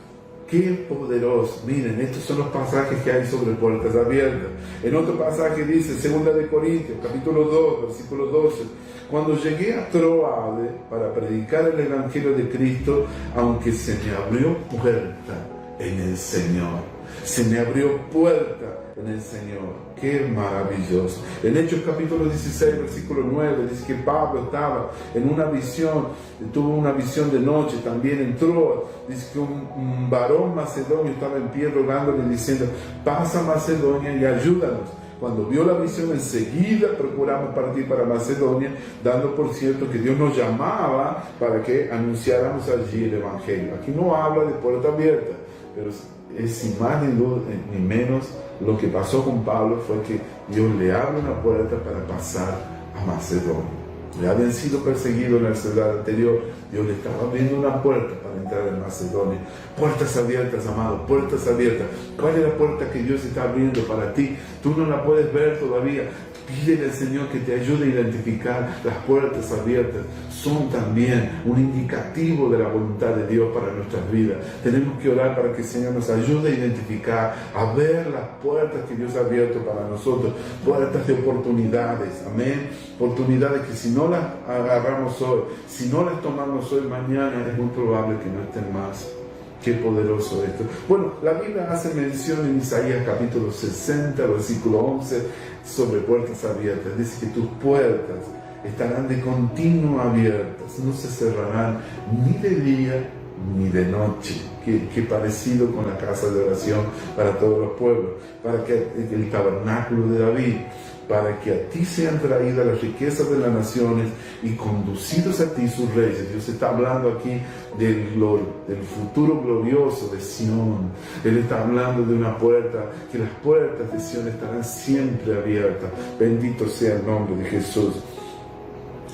qué poderoso. Miren, estos son los pasajes que hay sobre puertas abiertas. En otro pasaje dice, 2 de Corintios, capítulo 2, versículo 12, cuando llegué a Troade para predicar el Evangelio de Cristo, aunque se me abrió puerta en el Señor. Se me abrió puerta en el Señor. Qué maravilloso. En Hechos capítulo 16, versículo 9, dice que Pablo estaba en una visión, tuvo una visión de noche, también entró, dice que un varón macedonio estaba en pie rogándole, diciendo, pasa a Macedonia y ayúdanos. Cuando vio la visión, enseguida procuramos partir para Macedonia, dando por cierto que Dios nos llamaba para que anunciáramos allí el Evangelio. Aquí no habla de puerta abierta, pero es sin más ni menos lo que pasó con Pablo fue que Dios le abre una puerta para pasar a Macedonia. Le habían sido perseguidos en la ciudad anterior, Dios le estaba abriendo una puerta para entrar en Macedonia. Puertas abiertas, amado, puertas abiertas. ¿Cuál es la puerta que Dios está abriendo para ti? Tú no la puedes ver todavía. Pídele al Señor que te ayude a identificar las puertas abiertas. Son también un indicativo de la voluntad de Dios para nuestras vidas. Tenemos que orar para que el Señor nos ayude a identificar, a ver las puertas que Dios ha abierto para nosotros. Puertas de oportunidades, amén. Oportunidades que si no las agarramos hoy, si no las tomamos hoy, mañana es muy probable que no estén más. Qué poderoso esto. Bueno, la Biblia hace mención en Isaías capítulo 60, versículo 11, sobre puertas abiertas. Dice que tus puertas estarán de continuo abiertas, no se cerrarán ni de día ni de noche. Qué parecido con la casa de oración para todos los pueblos, para que el tabernáculo de David, para que a ti sean traídas las riquezas de las naciones y conducidos a ti sus reyes. Dios está hablando aquí del futuro glorioso de Sión. Él está hablando de una puerta, que las puertas de Sión estarán siempre abiertas. Bendito sea el nombre de Jesús.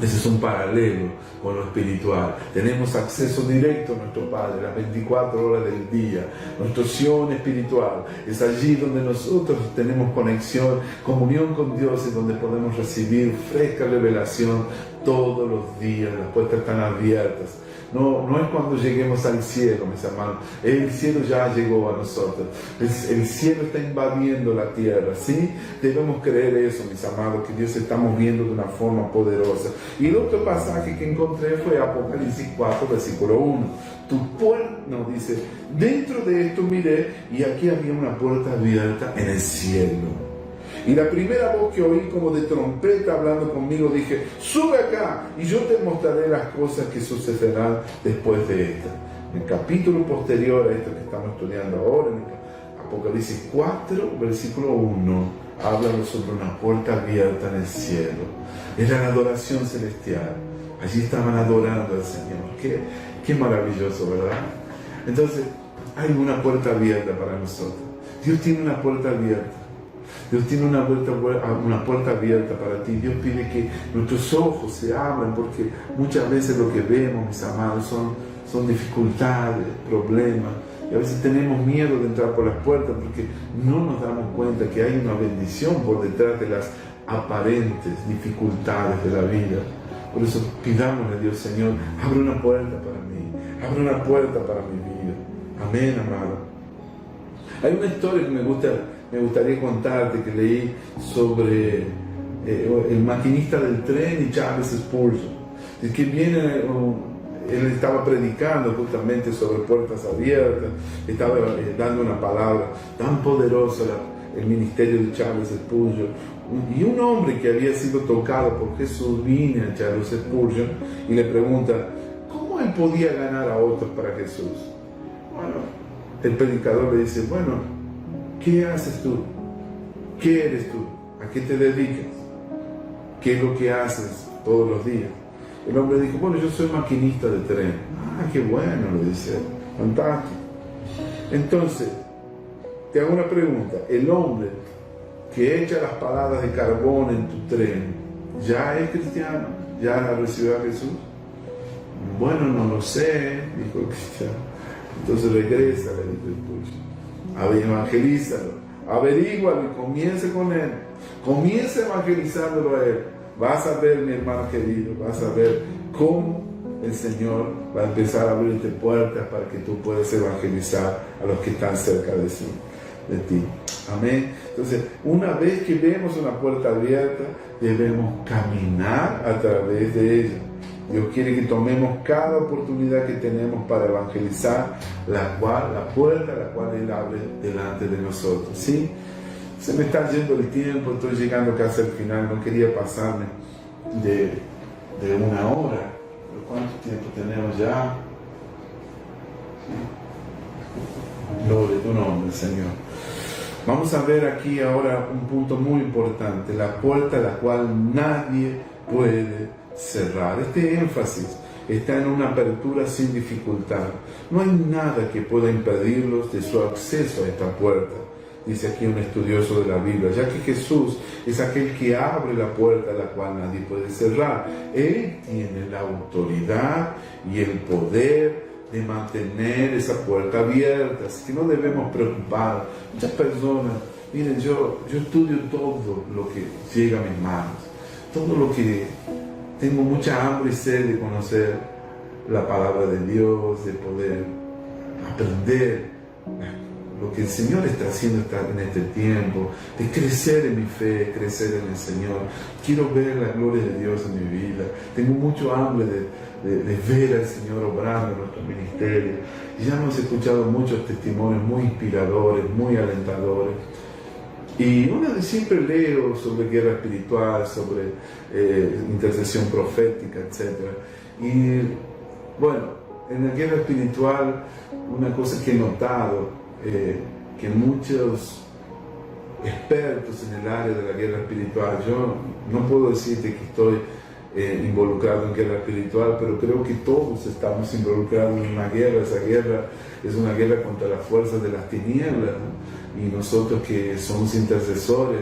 Ese es un paralelo con lo espiritual. Tenemos acceso directo a nuestro Padre las 24 horas del día. Nuestro Sión espiritual es allí donde nosotros tenemos conexión, comunión con Dios, y donde podemos recibir fresca revelación Todos los días las puertas están abiertas. No es cuando lleguemos al cielo, mis hermanos. El cielo ya llegó a nosotros. El cielo está invadiendo la tierra, ¿sí? Debemos creer eso, mis amados, que Dios se está moviendo de una forma poderosa. Y el otro pasaje que encontré fue Apocalipsis 4, versículo 1. Tu puerta, no, dice, dentro de esto miré y aquí había una puerta abierta en el cielo. Y la primera voz que oí como de trompeta hablando conmigo, dije, sube acá y yo te mostraré las cosas que sucederán después de esta. En el capítulo posterior a esto que estamos estudiando ahora, en Apocalipsis 4, versículo 1, habla sobre una puerta abierta en el cielo. Era la adoración celestial. Allí estaban adorando al Señor. Qué maravilloso, ¿verdad? Entonces, hay una puerta abierta para nosotros. Dios tiene una puerta abierta. Dios tiene una puerta abierta para ti. Dios pide que nuestros ojos se abran, porque muchas veces lo que vemos, mis amados, son dificultades, problemas. Y a veces tenemos miedo de entrar por las puertas porque no nos damos cuenta que hay una bendición por detrás de las aparentes dificultades de la vida. Por eso pidámosle a Dios, Señor, abre una puerta para mí, abre una puerta para mi vida. Amén, amado. Hay una historia que me gustaría contarte, que leí sobre el maquinista del tren y Charles Spurgeon. Es que él estaba predicando justamente sobre puertas abiertas, estaba dando una palabra tan poderosa, el ministerio de Charles Spurgeon. Y un hombre que había sido tocado por Jesús viene a Charles Spurgeon y le pregunta, ¿cómo él podía ganar a otros para Jesús? Bueno, el predicador le dice, bueno, ¿qué haces tú? ¿Qué eres tú? ¿A qué te dedicas? ¿Qué es lo que haces todos los días? El hombre dijo, bueno, yo soy maquinista de tren. Ah, qué bueno, le dice, fantástico. Entonces, te hago una pregunta. El hombre que echa las paladas de carbón en tu tren, ¿ya es cristiano? ¿Ya recibió a Jesús? Bueno, no lo sé, dijo el cristiano. Entonces regresa, le dijo el evangelízalo, averígualo y comience con él. Comience evangelizándolo a él. Vas a ver, mi hermano querido, vas a ver cómo el Señor va a empezar a abrirte puertas para que tú puedas evangelizar a los que están cerca de ti. Amén. Entonces, una vez que vemos una puerta abierta, debemos caminar a través de ella. Dios quiere que tomemos cada oportunidad que tenemos para evangelizar, la puerta la cual Él abre delante de nosotros. ¿Sí? Se me está yendo el tiempo, estoy llegando casi al final, no quería pasarme de una hora. ¿Pero cuánto tiempo tenemos ya? Gloria a tu nombre, Señor. Vamos a ver aquí ahora un punto muy importante, la puerta a la cual nadie puede cerrar. Este énfasis está en una apertura sin dificultad. No hay nada que pueda impedirlos de su acceso a esta puerta. Dice aquí un estudioso de la Biblia, ya que Jesús es aquel que abre la puerta a la cual nadie puede cerrar. Él tiene la autoridad y el poder de mantener esa puerta abierta, así que no debemos preocupar. Muchas personas, miren, yo estudio todo lo que llega a mis manos, todo lo que tengo mucha hambre y sed de conocer la palabra de Dios, de poder aprender lo que el Señor está haciendo en este tiempo, de crecer en mi fe, crecer en el Señor. Quiero ver la gloria de Dios en mi vida. Tengo mucho hambre de ver al Señor obrando en nuestro ministerio. Y ya hemos escuchado muchos testimonios muy inspiradores, muy alentadores. Y siempre leo sobre guerra espiritual, sobre intercesión profética, etc. Y bueno, en la guerra espiritual, una cosa que he notado, que muchos expertos en el área de la guerra espiritual, yo no puedo decirte que estoy involucrado en guerra espiritual, pero creo que todos estamos involucrados en una guerra. Esa guerra es una guerra contra las fuerzas de las tinieblas, ¿no? Y nosotros que somos intercesores,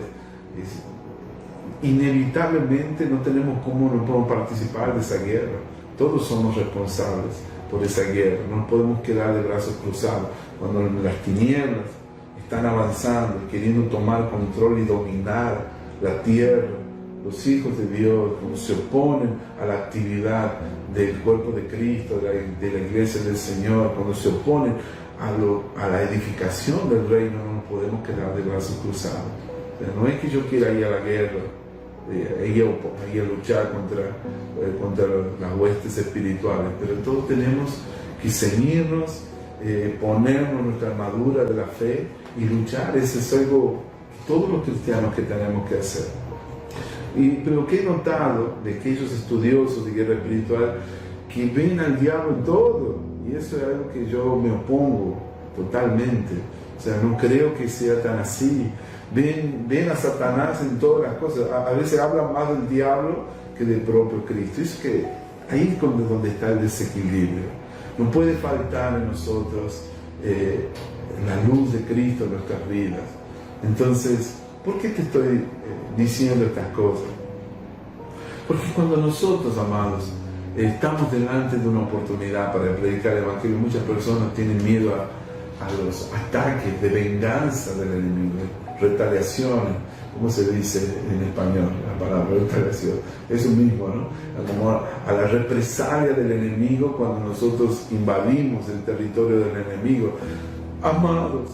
inevitablemente no tenemos cómo no podemos participar de esa guerra. Todos somos responsables por esa guerra, no podemos quedar de brazos cruzados. Cuando las tinieblas están avanzando, queriendo tomar control y dominar la tierra, los hijos de Dios, cuando se oponen a la actividad del cuerpo de Cristo, de la iglesia del Señor, cuando se oponen a la edificación del reino, no nos podemos quedar de brazos cruzados. O sea, no es que yo quiera ir a la guerra, ir a luchar contra las huestes espirituales, pero todos tenemos que ceñirnos, ponernos nuestra armadura de la fe y luchar. Ese es algo que todos los cristianos que tenemos que hacer. Pero que he notado de aquellos estudiosos de guerra espiritual que ven al diablo en todo, y eso es algo que yo me opongo totalmente. O sea, no creo que sea tan así. Ven a Satanás en todas las cosas. A veces hablan más del diablo que del propio Cristo. Es que ahí es donde está el desequilibrio. No puede faltar en nosotros la luz de Cristo en nuestras vidas. Entonces, ¿por qué te estoy diciendo estas cosas? Porque cuando nosotros, amados, estamos delante de una oportunidad para predicar el Evangelio, muchas personas tienen miedo a los ataques de venganza del enemigo, retaliaciones. ¿Cómo se dice en español la palabra retaliación? Eso mismo, ¿no? Como a la represalia del enemigo cuando nosotros invadimos el territorio del enemigo. Amados,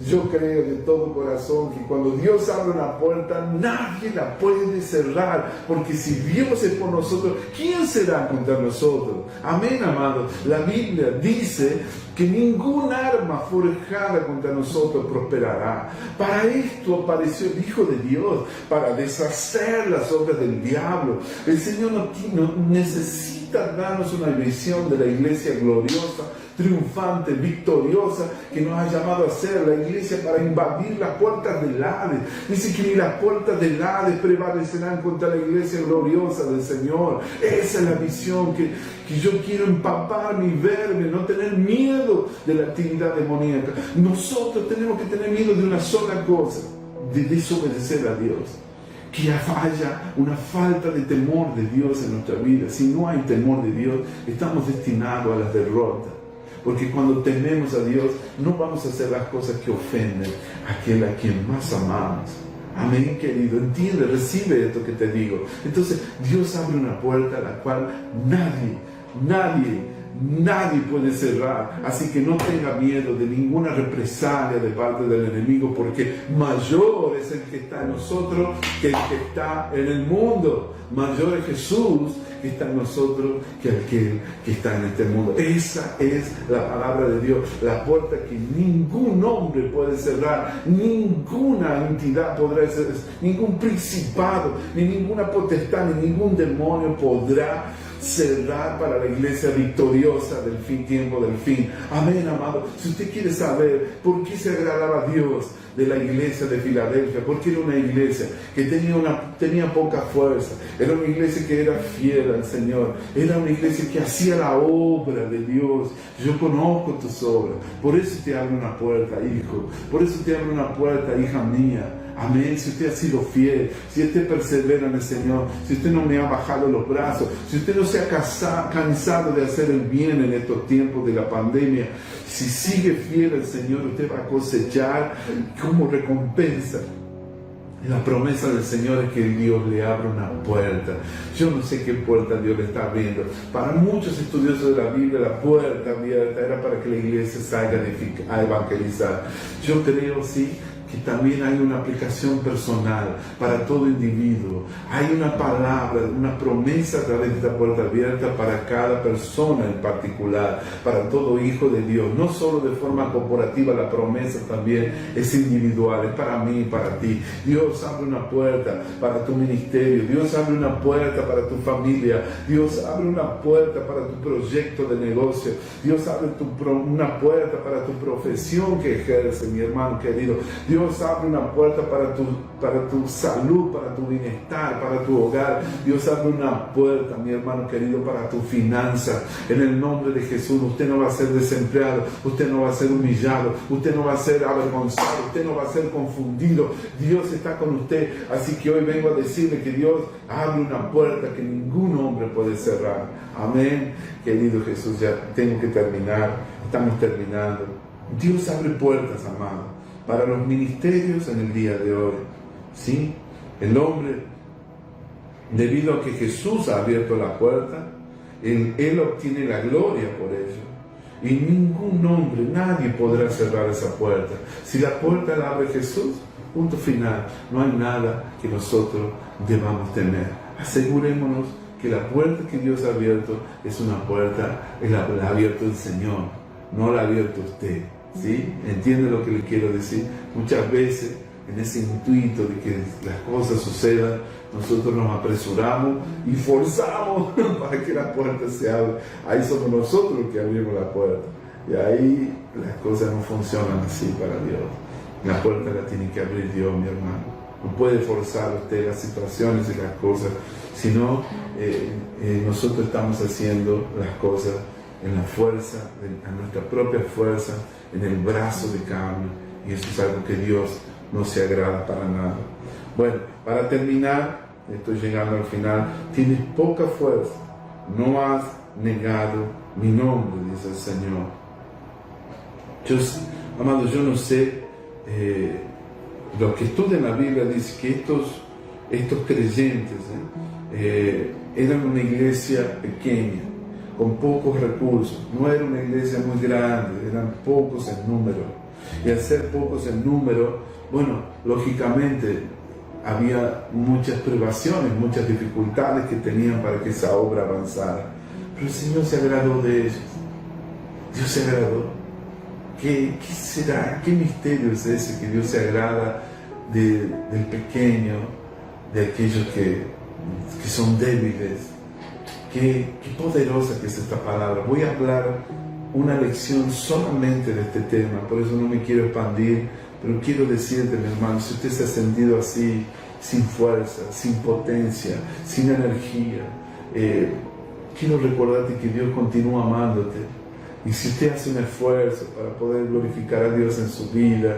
yo creo de todo corazón que cuando Dios abre una puerta, nadie la puede cerrar, porque si Dios es por nosotros, ¿quién será contra nosotros? Amén, amados. La Biblia dice que ningún arma forjada contra nosotros prosperará. Para esto apareció el Hijo de Dios, para deshacer las obras del diablo. El Señor no necesita darnos una visión de la iglesia gloriosa, triunfante, victoriosa, que nos ha llamado a ser la iglesia para invadir las puertas del Hades. Dice que ni las puertas del Hades prevalecerán contra la iglesia gloriosa del Señor. Esa es la visión que yo quiero empaparme y verme, no tener miedo de la actividad demoníaca. Nosotros tenemos que tener miedo de una sola cosa: de desobedecer a Dios. Que haya una falta de temor de Dios en nuestra vida. Si no hay temor de Dios, estamos destinados a la derrota. Porque cuando tememos a Dios, no vamos a hacer las cosas que ofenden a aquel a quien más amamos. Amén, querido. Entiende, recibe esto que te digo. Entonces, Dios abre una puerta a la cual nadie puede cerrar. Así que no tenga miedo de ninguna represalia de parte del enemigo, porque mayor es el que está en nosotros que el que está en el mundo. Mayor es Jesús que está en nosotros que aquel que está en este mundo. Esa es la palabra de Dios, la puerta que ningún hombre puede cerrar, ninguna entidad podrá cerrar, ningún principado, ni ninguna potestad, ni ningún demonio podrá cerrar para la iglesia victoriosa del tiempo del fin. Amén, amado. Si usted quiere saber por qué se agradaba a Dios de la iglesia de Filadelfia, porque era una iglesia que tenía poca fuerza, era una iglesia que era fiel al Señor, era una iglesia que hacía la obra de Dios. Yo conozco tus obras, por eso te abro una puerta, hijo, por eso te abro una puerta, hija mía. Amén. Si usted ha sido fiel, si usted persevera en el Señor, si usted no me ha bajado los brazos, si usted no se ha cansado de hacer el bien en estos tiempos de la pandemia, si sigue fiel al Señor, usted va a cosechar como recompensa. La promesa del Señor es que Dios le abre una puerta. Yo no sé qué puerta Dios le está abriendo. Para muchos estudiosos de la Biblia, la puerta abierta era para que la iglesia salga a evangelizar. Yo creo, sí, que también hay una aplicación personal para todo individuo. Hay una palabra, una promesa a través de esta puerta abierta para cada persona en particular, para todo hijo de Dios. No solo de forma corporativa, la promesa también es individual, es para mí y para ti. Dios abre una puerta para tu ministerio, Dios abre una puerta para tu familia, Dios abre una puerta para tu proyecto de negocio, Dios abre una puerta para tu profesión que ejerce, mi hermano querido. Dios abre una puerta para tu salud, para tu bienestar, para tu hogar. Dios abre una puerta, mi hermano querido, para tu finanza. En el nombre de Jesús, usted no va a ser desempleado, usted no va a ser humillado, usted no va a ser avergonzado, usted no va a ser confundido. Dios está con usted. Así que hoy vengo a decirle que Dios abre una puerta que ningún hombre puede cerrar. Amén. Querido Jesús, ya tengo que terminar. Estamos terminando. Dios abre puertas, amado, para los ministerios en el día de hoy. ¿Sí? El hombre Debido a que Jesús ha abierto la puerta, Él obtiene la gloria por ello. Y ningún hombre, nadie podrá cerrar esa puerta. Si la puerta la abre Jesús, punto final, no hay nada que nosotros debamos temer. Asegurémonos que la puerta que Dios ha abierto es una puerta, la ha abierto el Señor, no la ha abierto usted. ¿Sí? ¿Entiende lo que le quiero decir? Muchas veces, en ese intuito de que las cosas sucedan, nosotros nos apresuramos y forzamos para que la puerta se abra. Ahí somos nosotros los que abrimos la puerta. Y ahí las cosas no funcionan así para Dios. La puerta la tiene que abrir Dios, mi hermano. No puede forzar usted las situaciones y las cosas, sino nosotros estamos haciendo las cosas en la fuerza, en nuestra propia fuerza, en el brazo de carne. Y eso es algo que Dios no se agrada para nada. Bueno, para terminar, estoy llegando al final. Tienes poca fuerza, no has negado mi nombre, dice el Señor. Amado, yo no sé, los que estudian la Biblia dicen que estos creyentes eran una iglesia pequeña, con pocos recursos. No era una iglesia muy grande, eran pocos en número. Y al ser pocos en número, bueno, lógicamente había muchas privaciones, muchas dificultades que tenían para que esa obra avanzara. Pero el Señor se agradó de ellos. Dios se agradó. ¿Qué será? ¿Qué misterio es ese que Dios se agrada del pequeño, de aquellos que son débiles? Qué poderosa que es esta palabra. Voy a hablar una lección solamente de este tema, por eso no me quiero expandir, pero quiero decirte, mi hermano, si usted se ha sentido así, sin fuerza, sin potencia, sin energía, quiero recordarte que Dios continúa amándote. Y si usted hace un esfuerzo para poder glorificar a Dios en su vida,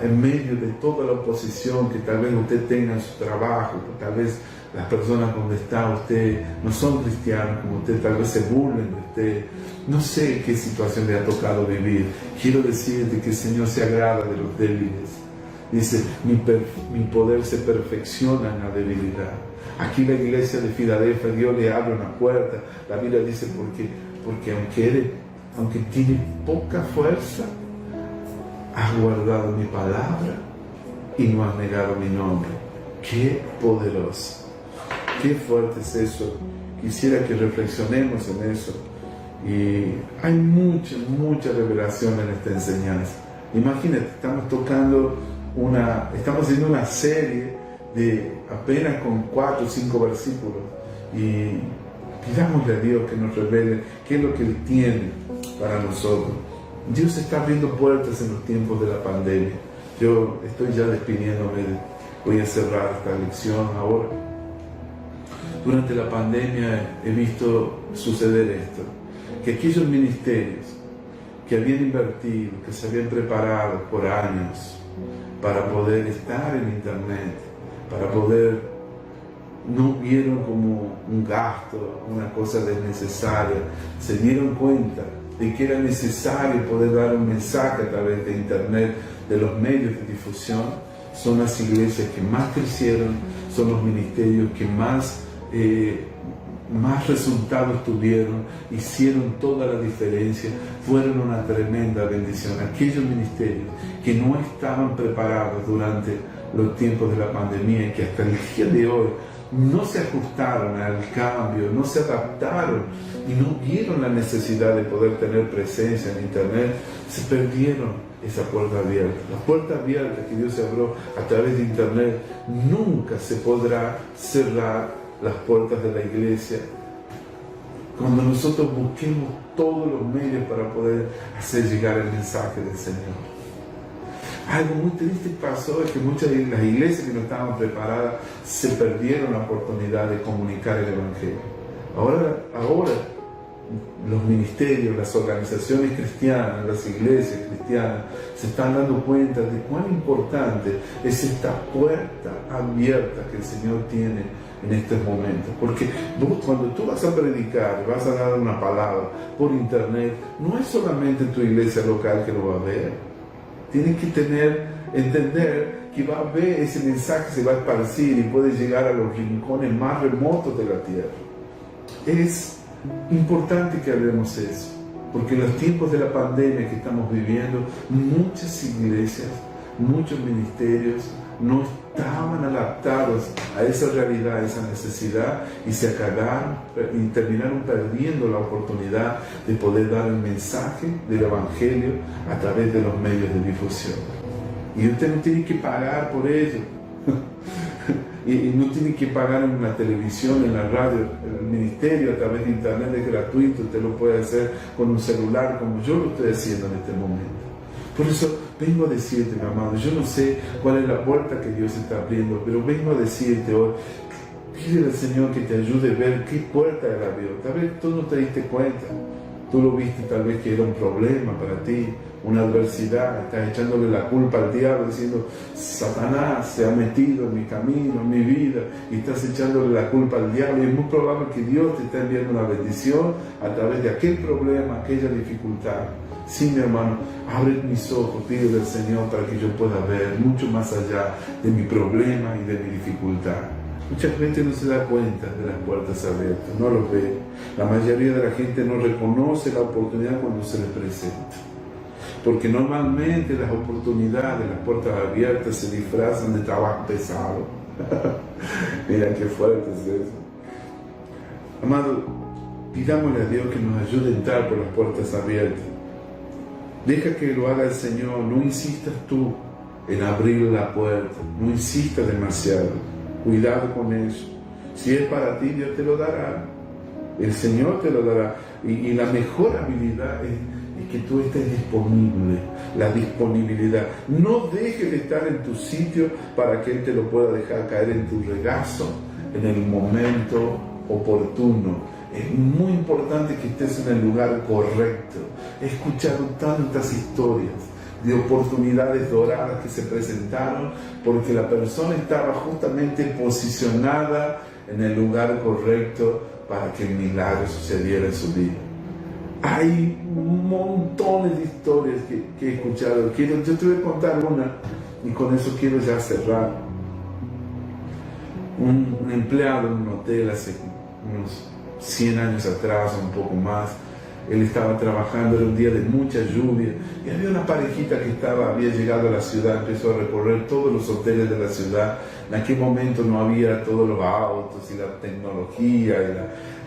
en medio de toda la oposición que tal vez usted tenga en su trabajo, que tal vez las personas donde está usted no son cristianos como usted, tal vez se burlen de usted, no sé qué situación le ha tocado vivir. Quiero decirte que el Señor se agrada de los débiles. Dice, mi poder se perfecciona en la debilidad. Aquí la iglesia de Filadelfia, Dios le abre una puerta. La Biblia dice, porque aunque tiene poca fuerza, has guardado mi palabra y no has negado mi nombre. ¡Qué poderoso! ¡Qué fuerte es eso! Quisiera que reflexionemos en eso. Y hay mucha revelación en esta enseñanza. Imagínate, estamos haciendo una serie de apenas con 4 o 5 versículos. Y pidámosle a Dios que nos revele qué es lo que Él tiene para nosotros. Dios está abriendo puertas en los tiempos de la pandemia. Yo estoy ya despidiéndome, voy a cerrar esta lección ahora. Durante la pandemia he visto suceder esto, que aquellos ministerios que habían invertido, que se habían preparado por años para poder estar en internet, para poder, no vieron como un gasto, una cosa desnecesaria, se dieron cuenta de que era necesario poder dar un mensaje a través de internet, de los medios de difusión. Son las iglesias que más crecieron, son los ministerios que más resultados tuvieron, hicieron toda la diferencia, fueron una tremenda bendición. Aquellos ministerios que no estaban preparados durante los tiempos de la pandemia y que hasta el día de hoy no se ajustaron al cambio, no se adaptaron y no vieron la necesidad de poder tener presencia en internet, se perdieron esa puerta abierta. La puerta abierta que Dios se abrió a través de internet, nunca se podrá cerrar las puertas de la iglesia cuando nosotros busquemos todos los medios para poder hacer llegar el mensaje del Señor. Algo muy triste pasó, es que muchas de las iglesias que no estaban preparadas se perdieron la oportunidad de comunicar el Evangelio. Ahora los ministerios, las organizaciones cristianas, las iglesias cristianas se están dando cuenta de cuán importante es esta puerta abierta que el Señor tiene en estos momentos. Porque cuando tú vas a predicar, vas a dar una palabra por internet, no es solamente tu iglesia local que lo va a ver. Tienes que entender que va a haber ese mensaje, se va a esparcir y puede llegar a los rincones más remotos de la tierra. Es importante que hablemos eso, porque en los tiempos de la pandemia que estamos viviendo, muchas iglesias, muchos ministerios no estaban adaptados a esa realidad, a esa necesidad, y se acabaron y terminaron perdiendo la oportunidad de poder dar el mensaje del Evangelio a través de los medios de difusión. Y usted no tiene que pagar por ello. Y no tiene que pagar en la televisión, en la radio, el ministerio a través de internet es gratuito, usted lo puede hacer con un celular como yo lo estoy haciendo en este momento. Por eso vengo a decirte, mi amado, yo no sé cuál es la puerta que Dios está abriendo, pero vengo a decirte hoy, pídele al Señor que te ayude a ver qué puerta Él abrió. Tal vez tú no te diste cuenta, tú lo viste tal vez que era un problema para ti, una adversidad, estás echándole la culpa al diablo, diciendo, Satanás se ha metido en mi camino, en mi vida, y estás echándole la culpa al diablo, y es muy probable que Dios te esté enviando una bendición a través de aquel problema, aquella dificultad. Sí, mi hermano, abre mis ojos, pídele al Señor para que yo pueda ver mucho más allá de mi problema y de mi dificultad. Mucha gente no se da cuenta de las puertas abiertas, no lo ve. La mayoría de la gente no reconoce la oportunidad cuando se les presenta. Porque normalmente las oportunidades, las puertas abiertas se disfrazan de trabajo pesado. Mira qué fuerte es eso. Amado, pidámosle a Dios que nos ayude a entrar por las puertas abiertas. Deja que lo haga el Señor, no insistas tú en abrir la puerta, no insistas demasiado. Cuidado con eso. Si es para ti, Dios te lo dará. El Señor te lo dará. Y la mejor habilidad es que tú estés disponible, la disponibilidad. No dejes de estar en tu sitio para que Él te lo pueda dejar caer en tu regazo en el momento oportuno. Es muy importante que estés en el lugar correcto. He escuchado tantas historias de oportunidades doradas que se presentaron porque la persona estaba justamente posicionada en el lugar correcto para que el milagro sucediera en su vida. Hay montones de historias que he escuchado. Yo te voy a contar una y con eso quiero ya cerrar. Un empleado en un hotel hace unos 100 años atrás, un poco más, él estaba trabajando, era un día de mucha lluvia y había una parejita que había llegado a la ciudad, empezó a recorrer todos los hoteles de la ciudad. En aquel momento no había todos los autos y la tecnología,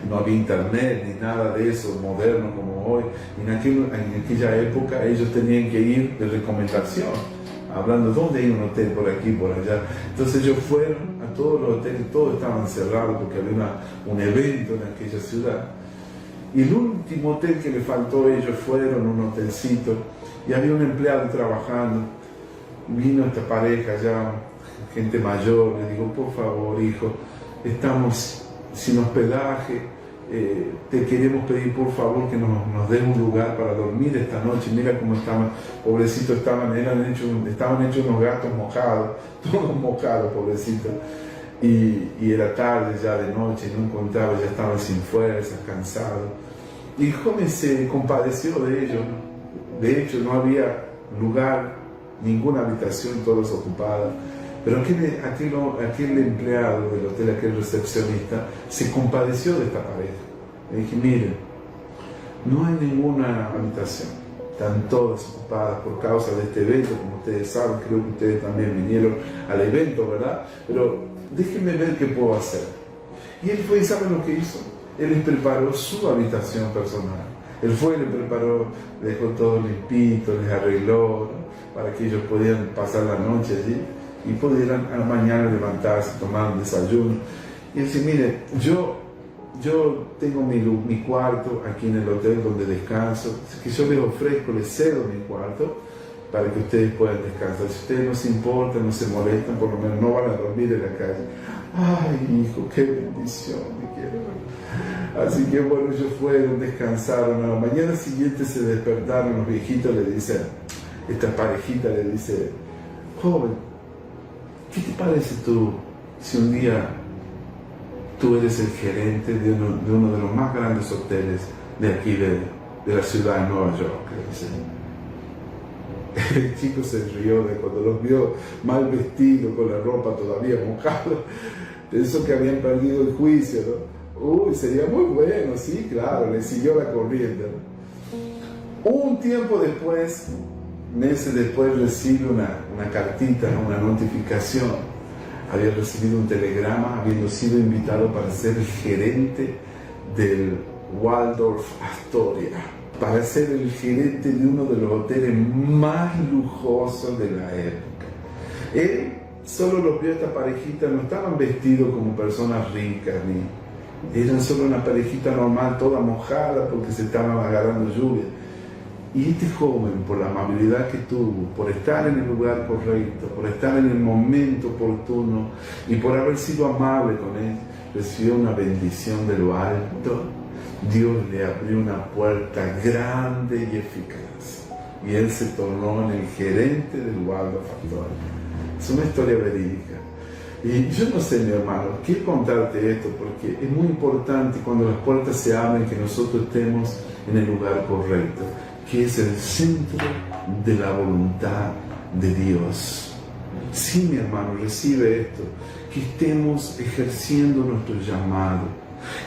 no había internet ni nada de eso moderno como hoy. En aquella época ellos tenían que ir de recomendación, hablando dónde hay un hotel por aquí, por allá. Entonces ellos fueron a todos los hoteles, todos estaban cerrados porque había un evento en aquella ciudad. Y el último hotel que le faltó a ellos fueron un hotelcito y había un empleado trabajando. Vino esta pareja ya, gente mayor, le digo, por favor, hijo, estamos sin hospedaje, te queremos pedir por favor que nos den un lugar para dormir esta noche. Mira cómo estaban, pobrecitos, estaban hechos unos gatos mojados, todos mojados, pobrecitos. Y era tarde ya de noche, no encontraba, ya estaban sin fuerzas, cansados. Y el joven se compadeció de ellos. De hecho, no había lugar, ninguna habitación, todas ocupadas. Pero aquel empleado del hotel, aquel recepcionista, se compadeció de esta pareja. Le dije, miren, no hay ninguna habitación, están todas ocupadas por causa de este evento, como ustedes saben, creo que ustedes también vinieron al evento, ¿verdad? Pero déjenme ver qué puedo hacer. Y él fue, y ¿saben lo que hizo? Él les preparó su habitación personal. Él fue, le preparó, dejó todo limpito, les arregló, ¿no? Para que ellos pudieran pasar la noche allí y pudieran a la mañana levantarse, tomar un desayuno. Y él dice, mire, yo tengo mi cuarto aquí en el hotel donde descanso, que yo les ofrezco, les cedo mi cuarto para que ustedes puedan descansar. Si ustedes no se importan, no se molestan, por lo menos no van a dormir en la calle. Ay, hijo, qué bendición, me quiero. Así que bueno, ellos fueron, descansaron. A la mañana siguiente se despertaron, los viejitos le dicen, esta parejita le dice, joven, ¿qué te parece tú si un día tú eres el gerente de uno de los más grandes hoteles de aquí de la ciudad de Nueva York? Le dice. El chico se rió de cuando los vio mal vestidos, con la ropa todavía mojada. Pensó que habían perdido el juicio, ¿no? Uy, sería muy bueno, sí, claro, le siguió la corriente, ¿no? Un tiempo después, meses después, recibe una cartita, ¿no? Una notificación. Había recibido un telegrama, habiendo sido invitado para ser el gerente del Waldorf Astoria, para ser el gerente de uno de los hoteles más lujosos de la época. Él solo lo vio, esta parejita, no estaban vestidos como personas ricas, ni eran solo una parejita normal, toda mojada porque se estaban agarrando lluvia. Y este joven, por la amabilidad que tuvo, por estar en el lugar correcto, por estar en el momento oportuno y por haber sido amable con él, recibió una bendición de lo alto. Dios le abrió una puerta grande y eficaz. Y él se tornó en el gerente del Waldorf Astoria. Es una historia verídica. Y yo no sé, mi hermano, quiero contarte esto porque es muy importante cuando las puertas se abren que nosotros estemos en el lugar correcto, que es el centro de la voluntad de Dios. Sí, mi hermano, recibe esto, que estemos ejerciendo nuestro llamado,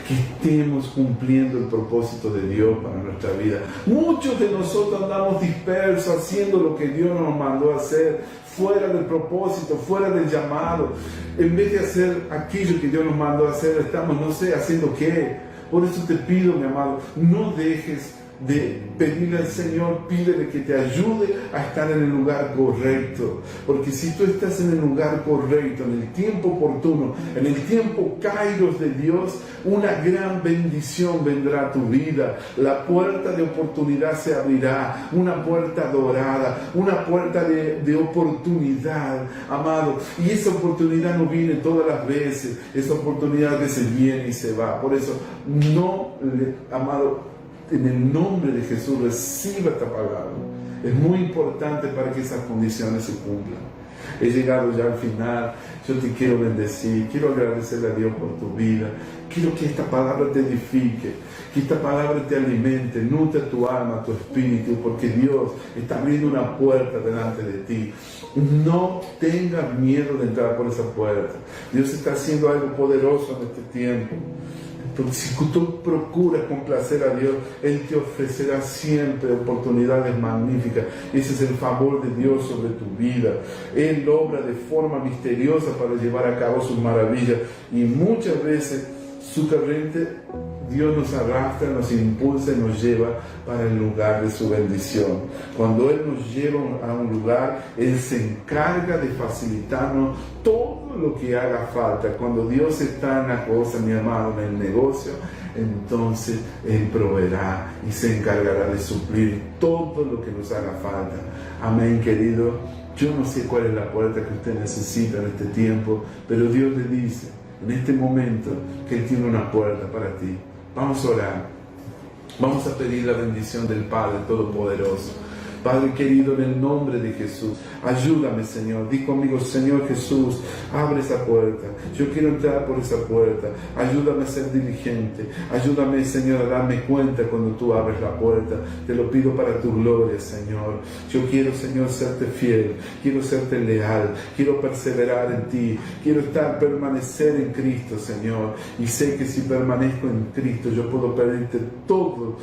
que estemos cumpliendo el propósito de Dios para nuestra vida. Muchos de nosotros andamos dispersos haciendo lo que Dios nos mandó a hacer, fuera del propósito, fuera del llamado. En vez de hacer aquello que Dios nos mandó a hacer, estamos, no sé, haciendo qué. Por eso te pido, mi amado, no dejes de pedirle al Señor, pídele que te ayude a estar en el lugar correcto, porque si tú estás en el lugar correcto, en el tiempo oportuno, en el tiempo kairos de Dios, una gran bendición vendrá a tu vida. La puerta de oportunidad se abrirá, una puerta dorada, una puerta de oportunidad, amado, y esa oportunidad no viene todas las veces, esa oportunidad a veces viene y se va. Por eso, amado, en el nombre de Jesús, reciba esta palabra. Es muy importante para que esas condiciones se cumplan. He llegado ya al final. Yo te quiero bendecir, quiero agradecerle a Dios por tu vida. Quiero que esta palabra te edifique, que esta palabra te alimente, nutre tu alma, tu espíritu, porque Dios está abriendo una puerta delante de ti. No tengas miedo de entrar por esa puerta. Dios está haciendo algo poderoso en este tiempo. Porque si tú procuras complacer a Dios, Él te ofrecerá siempre oportunidades magníficas. Ese es el favor de Dios sobre tu vida. Él obra de forma misteriosa para llevar a cabo sus maravillas. Y muchas veces su corriente, Dios nos arrastra, nos impulsa y nos lleva para el lugar de su bendición. Cuando Él nos lleva a un lugar, Él se encarga de facilitarnos todo lo que haga falta. Cuando Dios está en la cosa, mi amado, en el negocio, entonces Él proveerá y se encargará de suplir todo lo que nos haga falta. Amén, querido. Yo no sé cuál es la puerta que usted necesita en este tiempo, pero Dios le dice en este momento que Él tiene una puerta para ti. Vamos a orar. Vamos a pedir la bendición del Padre Todopoderoso. Padre querido, en el nombre de Jesús, ayúdame, Señor. Di conmigo, Señor Jesús, abre esa puerta. Yo quiero entrar por esa puerta. Ayúdame a ser diligente. Ayúdame, Señor, a darme cuenta cuando tú abres la puerta. Te lo pido para tu gloria, Señor. Yo quiero, Señor, serte fiel. Quiero serte leal. Quiero perseverar en ti. Quiero permanecer en Cristo, Señor. Y sé que si permanezco en Cristo, yo puedo pedirte todo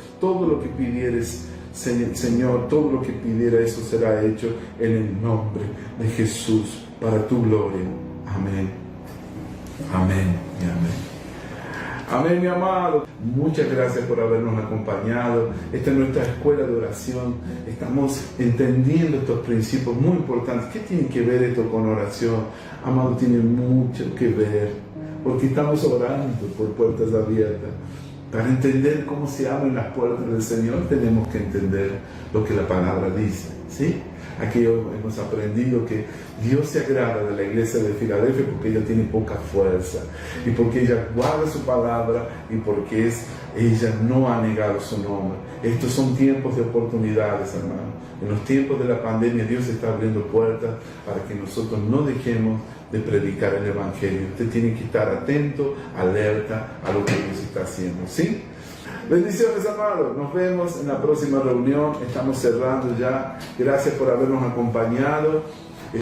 lo que pidieres. Señor, todo lo que pidiera, eso será hecho en el nombre de Jesús, para tu gloria. Amén. Amén y amén. Amén, mi amado. Muchas gracias por habernos acompañado. Esta es nuestra escuela de oración. Estamos entendiendo estos principios muy importantes. ¿Qué tiene que ver esto con oración? Amado, tiene mucho que ver, porque estamos orando por puertas abiertas. Para entender cómo se abren las puertas del Señor, tenemos que entender lo que la palabra dice, ¿sí? Aquí hemos aprendido que Dios se agrada de la iglesia de Filadelfia porque ella tiene poca fuerza, y porque ella guarda su palabra, y porque ella no ha negado su nombre. Estos son tiempos de oportunidades, hermano. En los tiempos de la pandemia, Dios está abriendo puertas para que nosotros no dejemos de predicar el Evangelio. Usted tiene que estar atento, alerta a lo que Dios está haciendo, ¿sí? Bendiciones, amados. Nos vemos en la próxima reunión. Estamos cerrando ya. Gracias por habernos acompañado.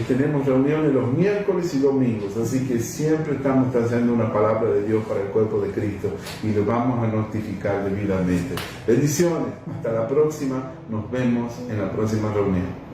Tenemos reuniones los miércoles y domingos, así que siempre estamos trayendo una palabra de Dios para el cuerpo de Cristo y lo vamos a notificar debidamente. Bendiciones. Hasta la próxima. Nos vemos en la próxima reunión.